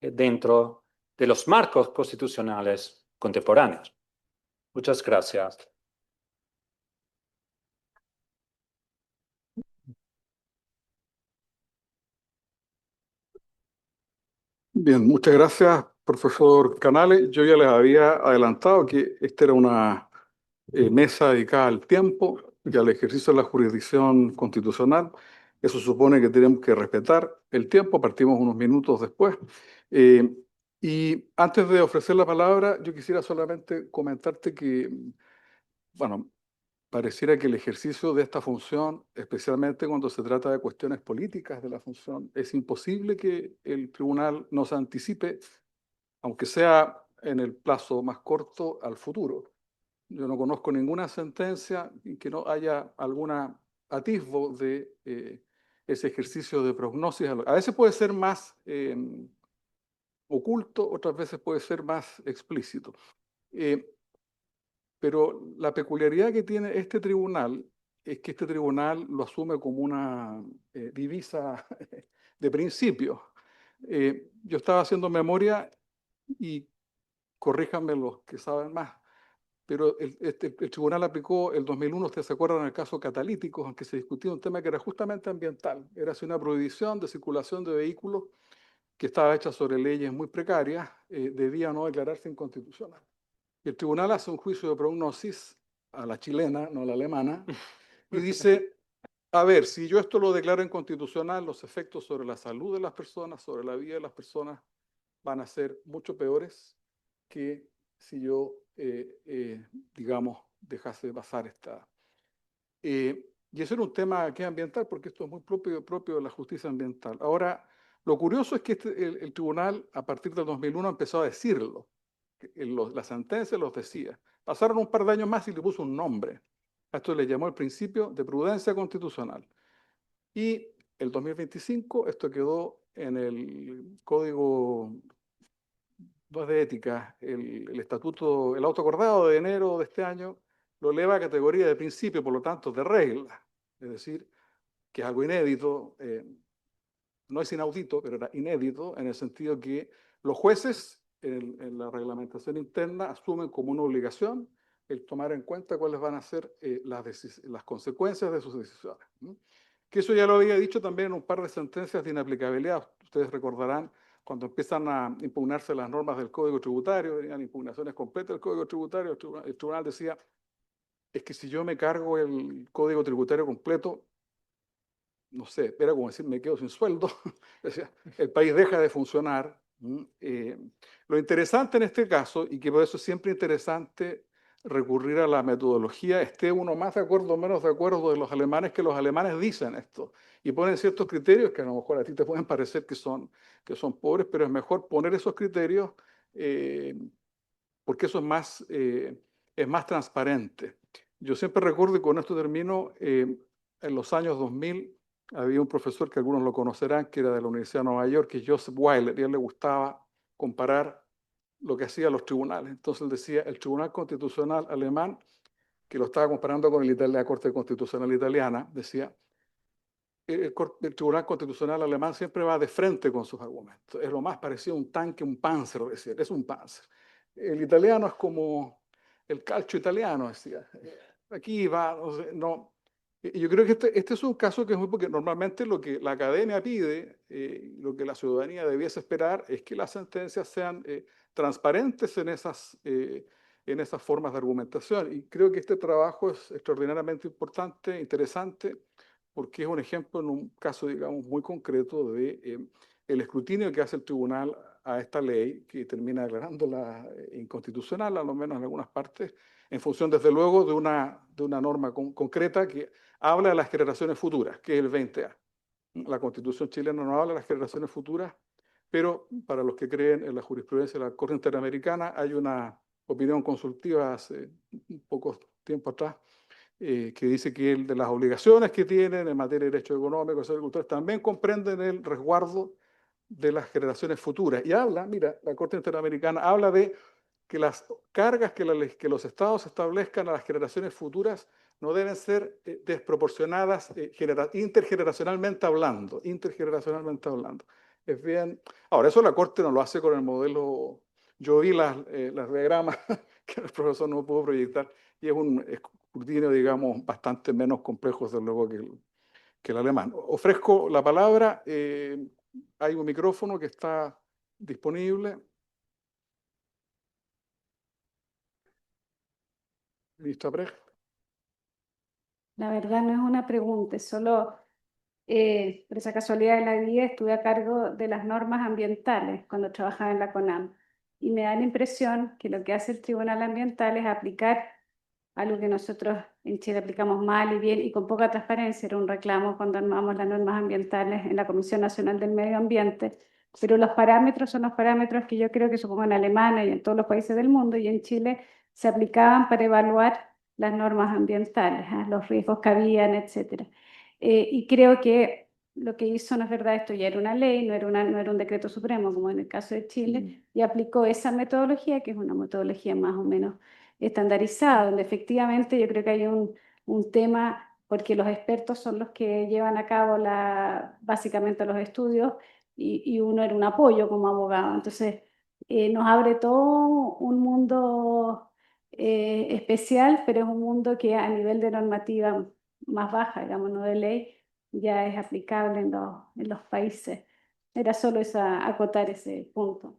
dentro de los marcos constitucionales contemporáneos. Muchas gracias. Bien, muchas gracias, profesor Canale. Yo ya les había adelantado que esta era una mesa dedicada al tiempo y al ejercicio de la jurisdicción constitucional. Eso supone que tenemos que respetar el tiempo, partimos unos minutos después. Y antes de ofrecer la palabra, yo quisiera solamente comentarte que, bueno, pareciera que el ejercicio de esta función, especialmente cuando se trata de cuestiones políticas de la función, es imposible que el tribunal nos anticipe, aunque sea en el plazo más corto, al futuro. Yo no conozco ninguna sentencia en que no haya alguna atisbo de ese ejercicio de prognosis. A veces puede ser más oculto, otras veces puede ser más explícito. Pero la peculiaridad que tiene este tribunal es que este tribunal lo asume como una divisa de principio. Yo estaba haciendo memoria y corríjanme los que saben más, pero el tribunal aplicó el 2001, ustedes se acuerdan, el caso catalíticos, en que se discutía un tema que era justamente ambiental. Era así una prohibición de circulación de vehículos que estaba hecha sobre leyes muy precarias, debía no declararse inconstitucional. Y el tribunal hace un juicio de prognosis a la chilena, no a la alemana, y dice, a ver, si yo esto lo declaro inconstitucional, los efectos sobre la salud de las personas, sobre la vida de las personas, van a ser mucho peores que si yo, digamos, dejase pasar esta. Y eso era un tema que es ambiental, porque esto es muy propio de la justicia ambiental. Ahora, lo curioso es que el tribunal, a partir del 2001, empezó a decirlo. La sentencia los decía. Pasaron un par de años más y le puso un nombre. A esto le llamó el principio de prudencia constitucional. Y el 2025 esto quedó en el Código de Ética, el estatuto, el autoacordado de enero de este año, lo eleva a categoría de principio, por lo tanto, de regla. Es decir, que es algo inédito, no es inaudito, pero era inédito en el sentido que los jueces en la reglamentación interna asumen como una obligación el tomar en cuenta cuáles van a ser las consecuencias de sus decisiones. Que eso ya lo había dicho también en un par de sentencias de inaplicabilidad. Ustedes recordarán cuando empiezan a impugnarse las normas del Código Tributario, venían impugnaciones completas del Código Tributario, el tribunal decía, es que si yo me cargo el Código Tributario completo, no sé, era como decir, me quedo sin sueldo, el país deja de funcionar. Lo interesante en este caso, y que por eso es siempre interesante recurrir a la metodología, esté uno más de acuerdo o menos de acuerdo de los alemanes, que los alemanes dicen esto, y ponen ciertos criterios que a lo mejor a ti te pueden parecer que son pobres, pero es mejor poner esos criterios porque eso es más transparente. Yo siempre recuerdo, y con esto termino, en los años 2000 había un profesor que algunos lo conocerán, que era de la Universidad de Nueva York, que es Joseph Weiler, y a él le gustaba comparar lo que hacían los tribunales. Entonces él decía, el Tribunal Constitucional alemán, que lo estaba comparando con la Corte Constitucional italiana, decía, el Tribunal Constitucional alemán siempre va de frente con sus argumentos. Es lo más parecido a un tanque, un Panzer, decía, es un Panzer. El italiano es como el calcio italiano, decía. Aquí va, no. Yo creo que este es un caso que es muy, porque normalmente lo que la academia pide, lo que la ciudadanía debiese esperar, es que las sentencias sean transparentes en esas formas de argumentación. Y creo que este trabajo es extraordinariamente importante, interesante, porque es un ejemplo en un caso, digamos, muy concreto de el escrutinio que hace el tribunal a esta ley, que termina declarándola inconstitucional, a lo menos en algunas partes, en función, desde luego, de una norma concreta que habla de las generaciones futuras, que es el 20A. La Constitución chilena no habla de las generaciones futuras, pero para los que creen en la jurisprudencia de la Corte Interamericana, hay una opinión consultiva hace un poco tiempo atrás, que dice que de las obligaciones que tienen en materia de derechos económicos y agricultores también comprenden el resguardo de las generaciones futuras. Y habla, mira, la Corte Interamericana habla de que las cargas que los estados establezcan a las generaciones futuras no deben ser desproporcionadas intergeneracionalmente hablando. Es bien. Ahora, eso la Corte no lo hace con el modelo. Yo vi las diagramas que el profesor no pudo proyectar, y es un escrutinio, digamos, bastante menos complejo, desde luego, que el alemán. Ofrezco la palabra. Hay un micrófono que está disponible. Ministra Brecht. La verdad no es una pregunta, es solo por esa casualidad de la vida estuve a cargo de las normas ambientales cuando trabajaba en la CONAM. Y me da la impresión que lo que hace el Tribunal Ambiental es aplicar algo que nosotros en Chile aplicamos mal y bien y con poca transparencia. Era un reclamo cuando armamos las normas ambientales en la Comisión Nacional del Medio Ambiente. Pero los parámetros son los parámetros que yo creo que supongo en Alemania y en todos los países del mundo, y en Chile se aplicaban para evaluar las normas ambientales, los riesgos que habían, etc. Y creo que lo que hizo, no es verdad, esto ya era una ley, no era un decreto supremo como en el caso de Chile, y aplicó esa metodología, que es una metodología más o menos estandarizada, donde efectivamente yo creo que hay un tema, porque los expertos son los que llevan a cabo básicamente los estudios, y uno era un apoyo como abogado. Entonces, nos abre todo un mundo especial, pero es un mundo que a nivel de normativa más baja, digamos, no de ley, ya es aplicable en los países. Era solo acotar ese punto.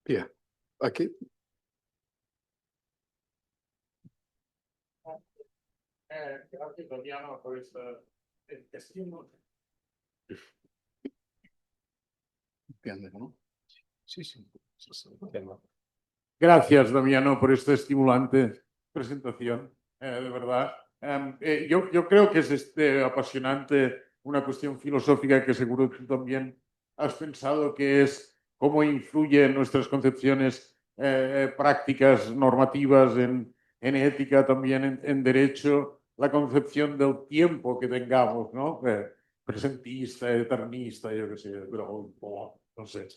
Bien, aquí. Gracias, Damiano, por este testimonio. ¿Entiendes, no? Sí, sí. Tema. Gracias, Damiano, por esta estimulante presentación, de verdad. Yo creo que es apasionante una cuestión filosófica que seguro que tú también has pensado, que es cómo influye en nuestras concepciones prácticas, normativas, en ética, también en derecho, la concepción del tiempo que tengamos, ¿no? Presentista, eternista, yo qué sé, pero no sé.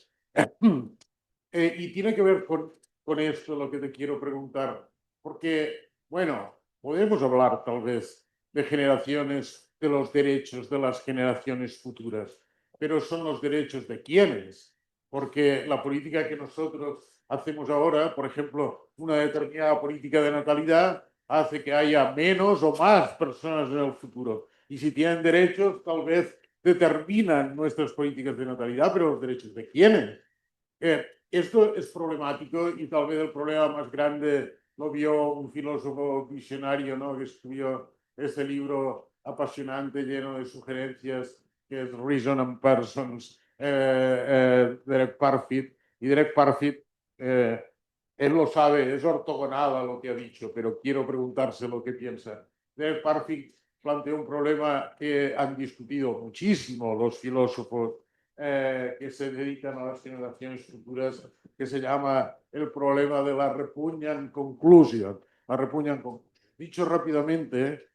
Y tiene que ver con esto lo que te quiero preguntar, porque, bueno, podemos hablar tal vez de generaciones, de los derechos de las generaciones futuras, pero son los derechos de quiénes, porque la política que nosotros hacemos ahora, por ejemplo, una determinada política de natalidad, hace que haya menos o más personas en el futuro. Y si tienen derechos, tal vez determinan nuestras políticas de natalidad, pero los derechos de quiénes. Esto es problemático, y tal vez el problema más grande lo vio un filósofo visionario, ¿no?, que escribió este libro apasionante, lleno de sugerencias, que es Reason and Persons, Derek Parfit. Y Derek Parfit, él lo sabe, es ortogonal a lo que ha dicho, pero quiero preguntarse lo que piensa. Derek Parfit planteó un problema que han discutido muchísimo los filósofos que se dedican a las generaciones futuras, que se llama el problema de la repugnant conclusion. La repugnant conclusion. Dicho rápidamente,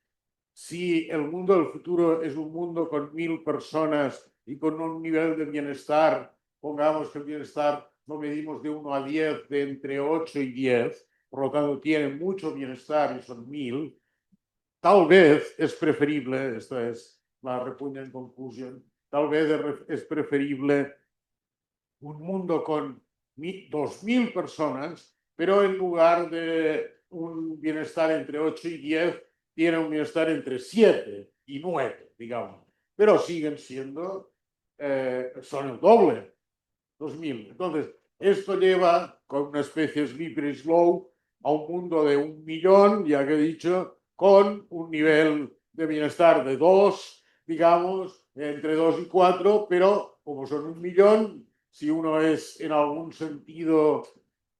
si el mundo del futuro es un mundo con 1000 personas y con un nivel de bienestar, pongamos que el bienestar lo medimos de 1 a 10, de entre 8 y 10, por lo tanto tienen mucho bienestar y son 1000, tal vez es preferible, esta es la repugnant conclusion, tal vez es preferible un mundo con 2000 personas, pero en lugar de un bienestar entre 8 y 10, tiene un bienestar entre 7 y 9, digamos. Pero siguen siendo, son el doble, 2000. Entonces, esto lleva con una especie de slippery slope a un mundo de 1 millón, ya que he dicho, con un nivel de bienestar de 2, digamos, entre 2 y 4, pero como son 1 millón, si uno es en algún sentido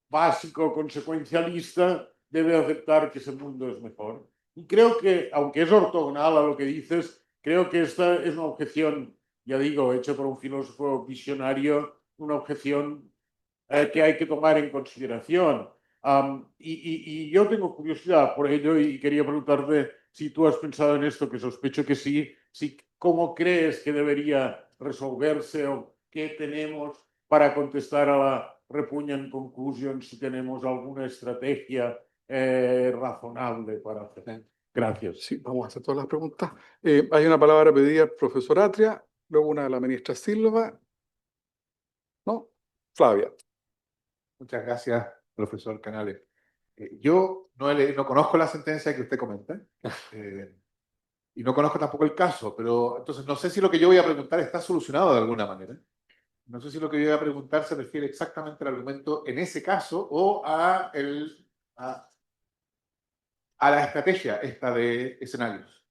básico, consecuencialista, debe aceptar que ese mundo es mejor. Y creo que, aunque es ortogonal a lo que dices, creo que esta es una objeción, ya digo, hecha por un filósofo visionario, una objeción que hay que tomar en consideración. Y yo tengo curiosidad por ello y quería preguntarte si tú has pensado en esto, que sospecho que sí, cómo crees que debería resolverse o qué tenemos para contestar a la repugnant conclusion, si tenemos alguna estrategia razonable para hacer. Gracias. Sí, vamos a hacer todas las preguntas. Hay una palabra pedida al profesor Atria, luego una de la ministra Silva. ¿No? Flavia. Muchas gracias, profesor Canales. Yo no conozco la sentencia que usted comenta y no conozco tampoco el caso, pero entonces no sé si lo que yo voy a preguntar está solucionado de alguna manera. No sé si lo que yo voy a preguntar se refiere exactamente al argumento en ese caso o a la estrategia esta de escenarios.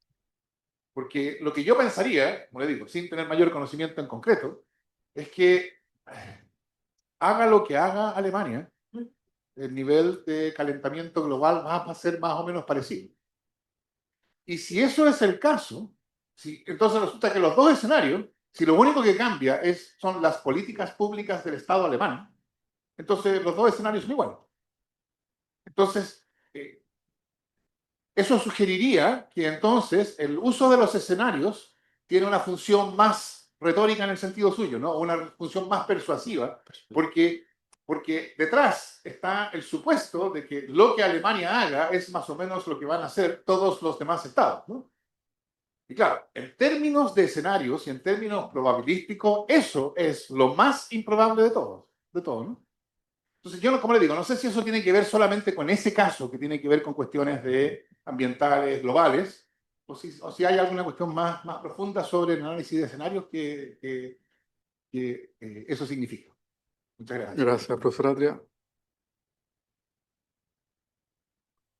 Porque lo que yo pensaría, como le digo, sin tener mayor conocimiento en concreto, es que haga lo que haga Alemania, el nivel de calentamiento global va a ser más o menos parecido. Y si eso es el caso, entonces resulta que los dos escenarios, si lo único que cambia son las políticas públicas del Estado alemán, entonces los dos escenarios son iguales. Entonces, eso sugeriría que entonces el uso de los escenarios tiene una función más retórica en el sentido suyo, ¿no? Una función más persuasiva, porque detrás está el supuesto de que lo que Alemania haga es más o menos lo que van a hacer todos los demás estados, ¿no? Y claro, en términos de escenarios y en términos probabilísticos, eso es lo más improbable de todo, ¿no? Entonces yo, como le digo, no sé si eso tiene que ver solamente con ese caso, que tiene que ver con cuestiones ambientales globales, o si hay alguna cuestión más profunda sobre el análisis de escenarios que eso significa. Muchas gracias. Gracias, profesor Atria.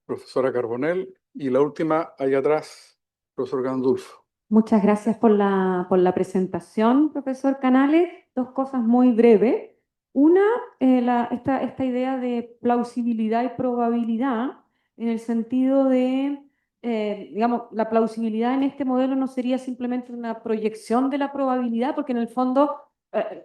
Profesora Carbonell. Y la última, ahí atrás, profesor Gandulfo. Muchas gracias por la presentación, profesor Canales. Dos cosas muy breves. Una, esta idea de plausibilidad y probabilidad, en el sentido de, digamos, la plausibilidad en este modelo no sería simplemente una proyección de la probabilidad, porque en el fondo,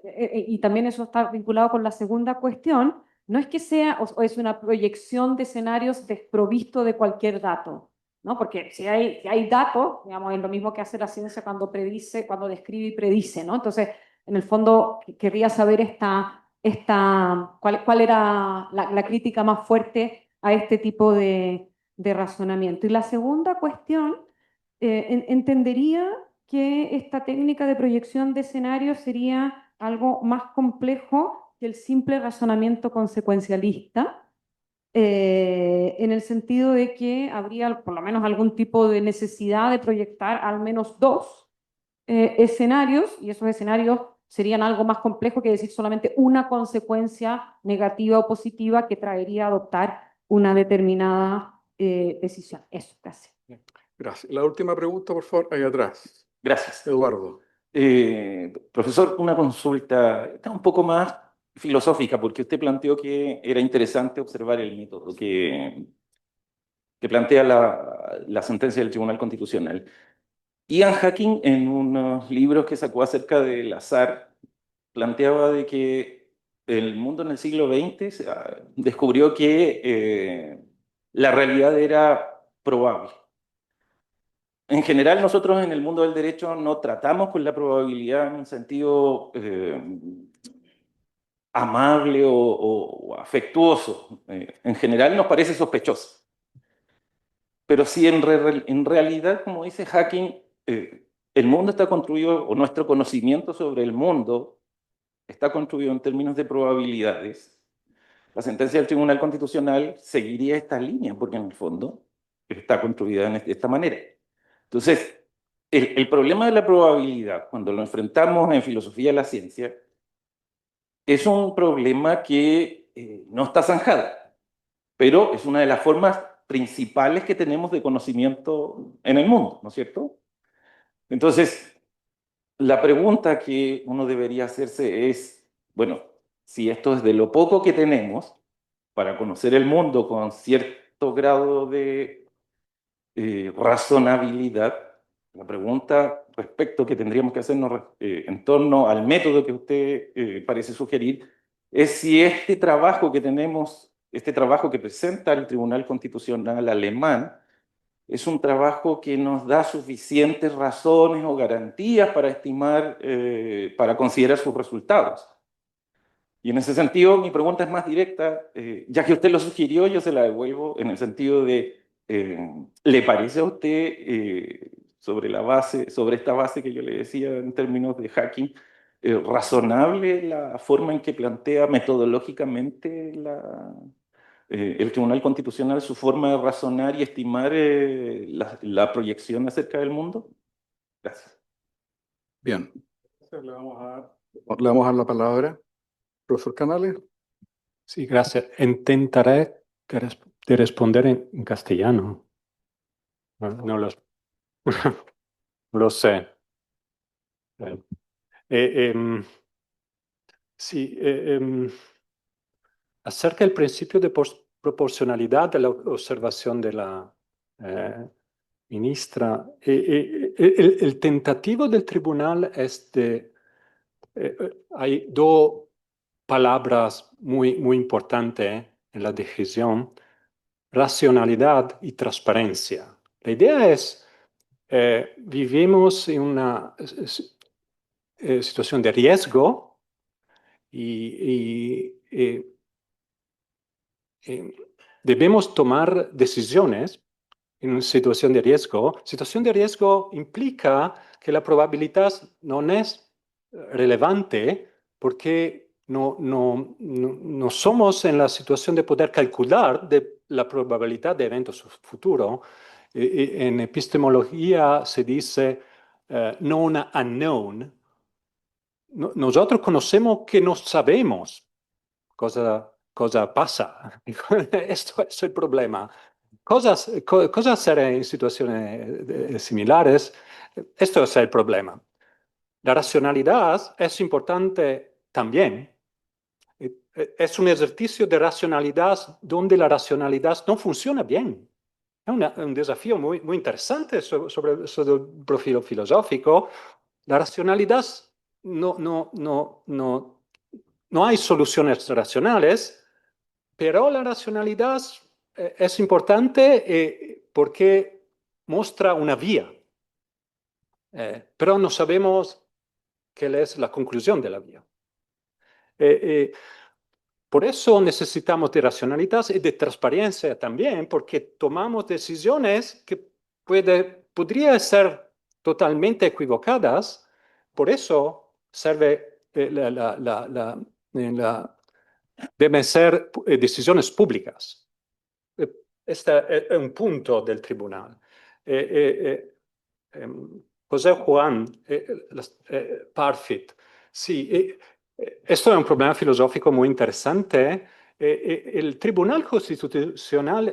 y también eso está vinculado con la segunda cuestión, no es que sea, o es una proyección de escenarios desprovisto de cualquier dato, ¿no? Porque si hay datos, digamos, es lo mismo que hace la ciencia cuando predice, cuando describe y predice, ¿no? Entonces, en el fondo, querría saber cuál era la crítica más fuerte a este tipo de razonamiento. Y la segunda cuestión, entendería que esta técnica de proyección de escenarios sería algo más complejo que el simple razonamiento consecuencialista, en el sentido de que habría por lo menos algún tipo de necesidad de proyectar al menos dos escenarios, y esos escenarios serían algo más complejo que decir solamente una consecuencia negativa o positiva que traería a adoptar una determinada decisión. Eso, gracias. Gracias. La última pregunta, por favor, ahí atrás. Gracias. Eduardo. Profesor, una consulta está un poco más filosófica, porque usted planteó que era interesante observar el método que plantea la sentencia del Tribunal Constitucional. Ian Hacking, en unos libros que sacó acerca del azar, planteaba de que el mundo en el siglo XX descubrió que la realidad era probable. En general, nosotros en el mundo del derecho no tratamos con la probabilidad en un sentido amable o afectuoso. En general nos parece sospechoso. Pero si en realidad, como dice Hacking, el mundo está construido, o nuestro conocimiento sobre el mundo está construido en términos de probabilidades, la sentencia del Tribunal Constitucional seguiría esta línea, porque en el fondo está construida de esta manera. Entonces, el problema de la probabilidad, cuando lo enfrentamos en filosofía de la ciencia, es un problema que no está zanjado, pero es una de las formas principales que tenemos de conocimiento en el mundo, ¿no es cierto? Entonces, la pregunta que uno debería hacerse es, bueno, si esto es de lo poco que tenemos para conocer el mundo con cierto grado de razonabilidad, la pregunta respecto que tendríamos que hacernos en torno al método que usted parece sugerir, es si este trabajo que tenemos, este trabajo que presenta el Tribunal Constitucional alemán, es un trabajo que nos da suficientes razones o garantías para estimar, para considerar sus resultados. Y en ese sentido, mi pregunta es más directa, ya que usted lo sugirió, yo se la devuelvo en el sentido de, ¿le parece a usted, sobre esta base que yo le decía en términos de Hacking, razonable la forma en que plantea metodológicamente el Tribunal Constitucional su forma de razonar y estimar la proyección acerca del mundo? Gracias. Bien. Le vamos a dar la palabra. Profesor Canales. Sí, gracias. Intentaré de responder en castellano. No lo sé. Sí, acerca del principio de proporcionalidad de la observación de la ministra, el tentativo del tribunal es de... hay dos palabras muy importantes en la decisión: racionalidad y transparencia. La idea es, vivimos en una situación de riesgo y debemos tomar decisiones en una situación de riesgo. Situación de riesgo implica que la probabilidad no es relevante porque no somos en la situación de poder calcular la probabilidad de eventos futuros. En epistemología se dice known unknown. Nosotros conocemos que no sabemos cosa pasa. Esto es el problema. Cosa hacer en situaciones similares? Esto es el problema. La racionalidad es importante también. Es un ejercicio de racionalidad donde la racionalidad no funciona bien. Es un desafío muy interesante sobre el profilo filosófico. La racionalidad no hay soluciones racionales, pero la racionalidad es importante porque muestra una vía. Pero no sabemos qué es la conclusión de la vía. Por eso necesitamos de racionalidad y de transparencia también, porque tomamos decisiones que podrían ser totalmente equivocadas. Por eso deben ser decisiones públicas. Este es un punto del tribunal. José Juan Parfit, sí, esto es un problema filosófico muy interesante. El Tribunal Constitucional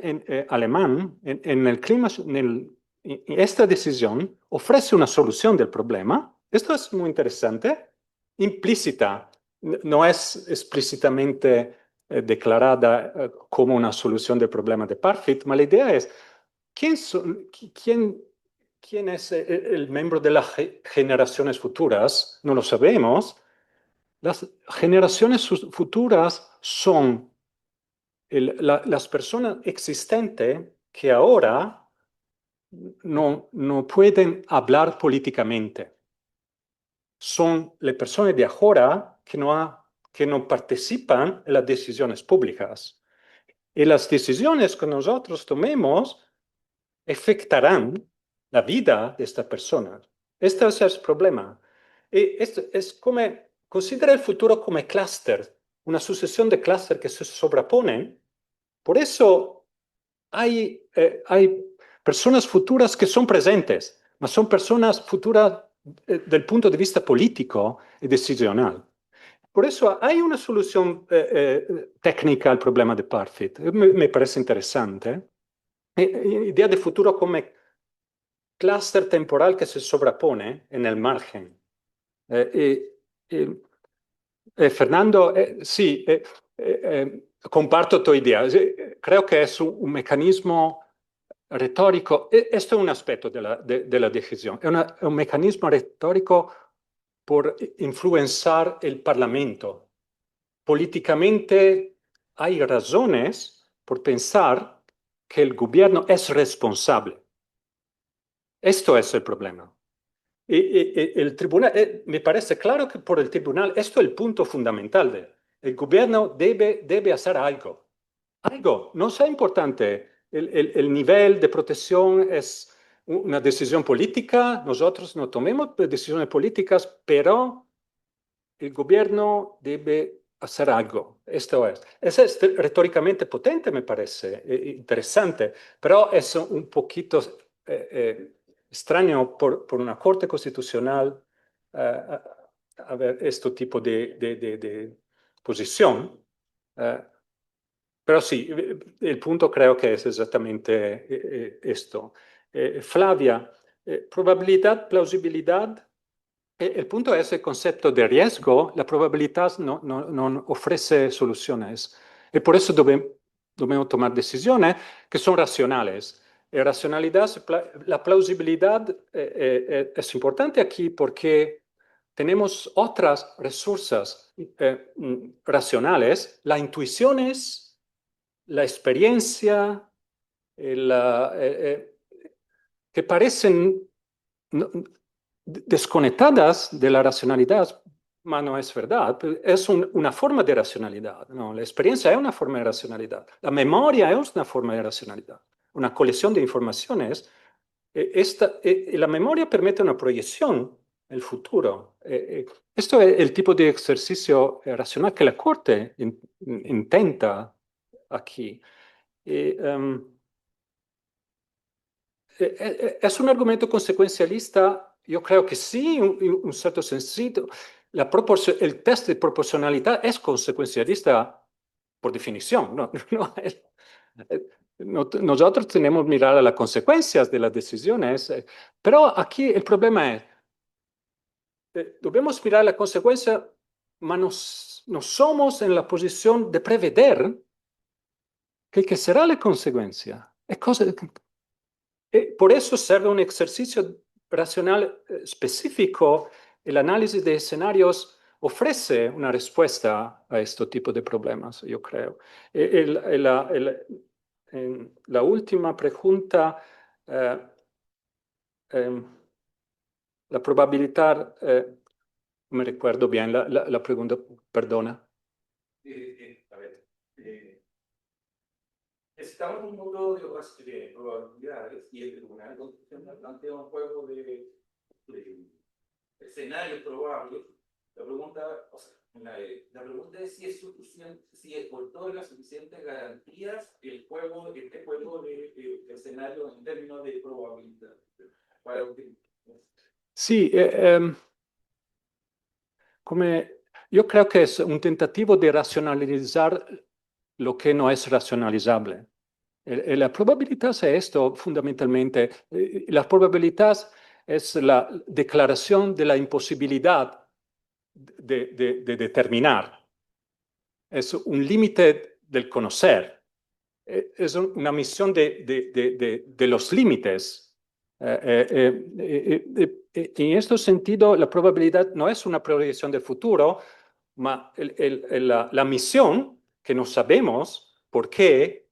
alemán, en esta decisión, ofrece una solución del problema. Esto es muy interesante, implícita, no es explícitamente declarada como una solución del problema de Parfit, pero la idea es, ¿quién es el miembro de las generaciones futuras? No lo sabemos. Las generaciones futuras son las personas existentes que ahora no pueden hablar políticamente. Son las personas de ahora que no participan en las decisiones públicas. Y las decisiones que nosotros tomemos afectarán la vida de esta persona. Este es el problema. Y esto es como, considera el futuro como clúster, una sucesión de clústeres que se sobreponen. Por eso hay personas futuras que son presentes, pero son personas futuras del punto de vista político y decisional. Por eso hay una solución técnica al problema de Parfit. Me parece interesante. Idea de futuro como clúster temporal que se sobrepone en el margen. Fernando, sí, comparto tu idea. Creo que es un mecanismo retórico. Esto es un aspecto de la decisión. Es un mecanismo retórico por influenciar el Parlamento. Políticamente hay razones por pensar que el gobierno es responsable. Esto es el problema. El tribunal, me parece claro que por el tribunal, esto es el punto fundamental. El gobierno debe hacer algo. Algo, no sea importante. El nivel de protección es una decisión política. Nosotros no tomemos decisiones políticas, pero el gobierno debe hacer algo. Esto es. Es retóricamente potente, me parece, interesante, pero es un poquito extraño por una Corte Constitucional a ver este tipo de posición. Pero sí, el punto creo que es exactamente esto. Flavia, probabilidad, plausibilidad. El punto es el concepto de riesgo. La probabilidad no ofrece soluciones. Y por eso debemos tomar decisiones que son racionales. La plausibilidad es importante aquí porque tenemos otras recursos racionales, las intuiciones, la experiencia, que parecen desconectadas de la racionalidad, pero no es verdad. Es una forma de racionalidad. ¿No? La experiencia es una forma de racionalidad. La memoria es una forma de racionalidad. Una colección de informaciones. La memoria permite una proyección en el futuro. Esto es el tipo de ejercicio racional que la Corte intenta aquí. ¿Es un argumento consecuencialista? Yo creo que sí, en un cierto sentido. El test de proporcionalidad es consecuencialista por definición. Nosotros tenemos que mirar a las consecuencias de las decisiones, pero aquí el problema es, debemos mirar la consecuencia, pero no somos en la posición de prever que será la consecuencia. Por eso serve un ejercicio racional específico. El análisis de escenarios ofrece una respuesta a este tipo de problemas, yo creo. La última pregunta, la probabilidad, no me recuerdo bien la pregunta, perdona. A ver, estamos en un mundo de probabilidades y el Tribunal Constitucional plantea un juego de escenarios probables. La pregunta es si es suficiente, si otorga suficientes garantías este juego de escenarios en términos de probabilidad. Sí, yo creo que es un tentativo de racionalizar lo que no es racionalizable. La probabilidad es esto, fundamentalmente. La probabilidad es la declaración de la imposibilidad de determinar. Es un límite del conocer. Es una misión de los límites. En este sentido, la probabilidad no es una proyección del futuro, ma la misión, que no sabemos por qué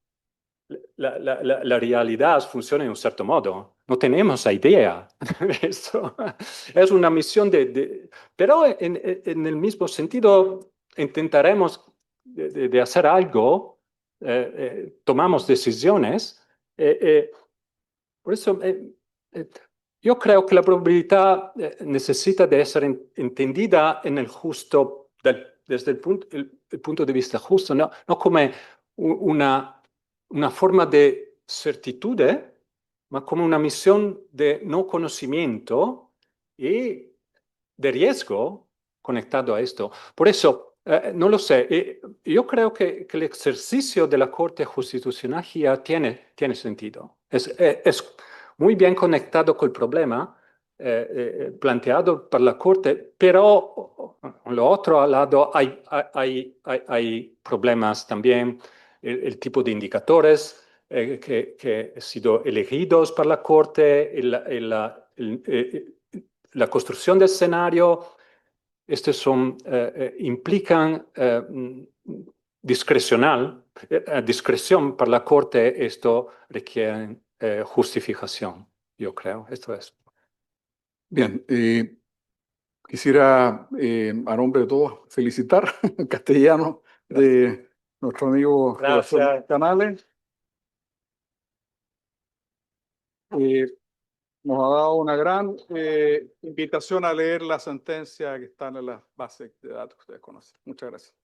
la realidad funciona en un cierto modo. No tenemos idea de esto. Es una misión pero en el mismo sentido intentaremos de hacer algo, tomamos decisiones. Por eso yo creo que la probabilidad necesita de ser entendida en el justo, desde el punto de vista justo, no como una forma de certitud, ma como una misión de no conocimiento y de riesgo conectado a esto. Por eso, no lo sé, yo creo que el ejercicio de la Corte Constitucional ya tiene sentido. Es muy bien conectado con el problema planteado por la Corte, pero lo otro lado hay problemas también, el tipo de indicadores que han sido elegidos por la Corte, la construcción del escenario. Estos implican discreción para la Corte. Esto requiere justificación, yo creo. Esto es. Bien, quisiera, a nombre de todos, felicitar en castellano de nuestro amigo profesor Canales. Nos ha dado una gran invitación a leer la sentencia que está en las bases de datos que ustedes conocen. Muchas gracias.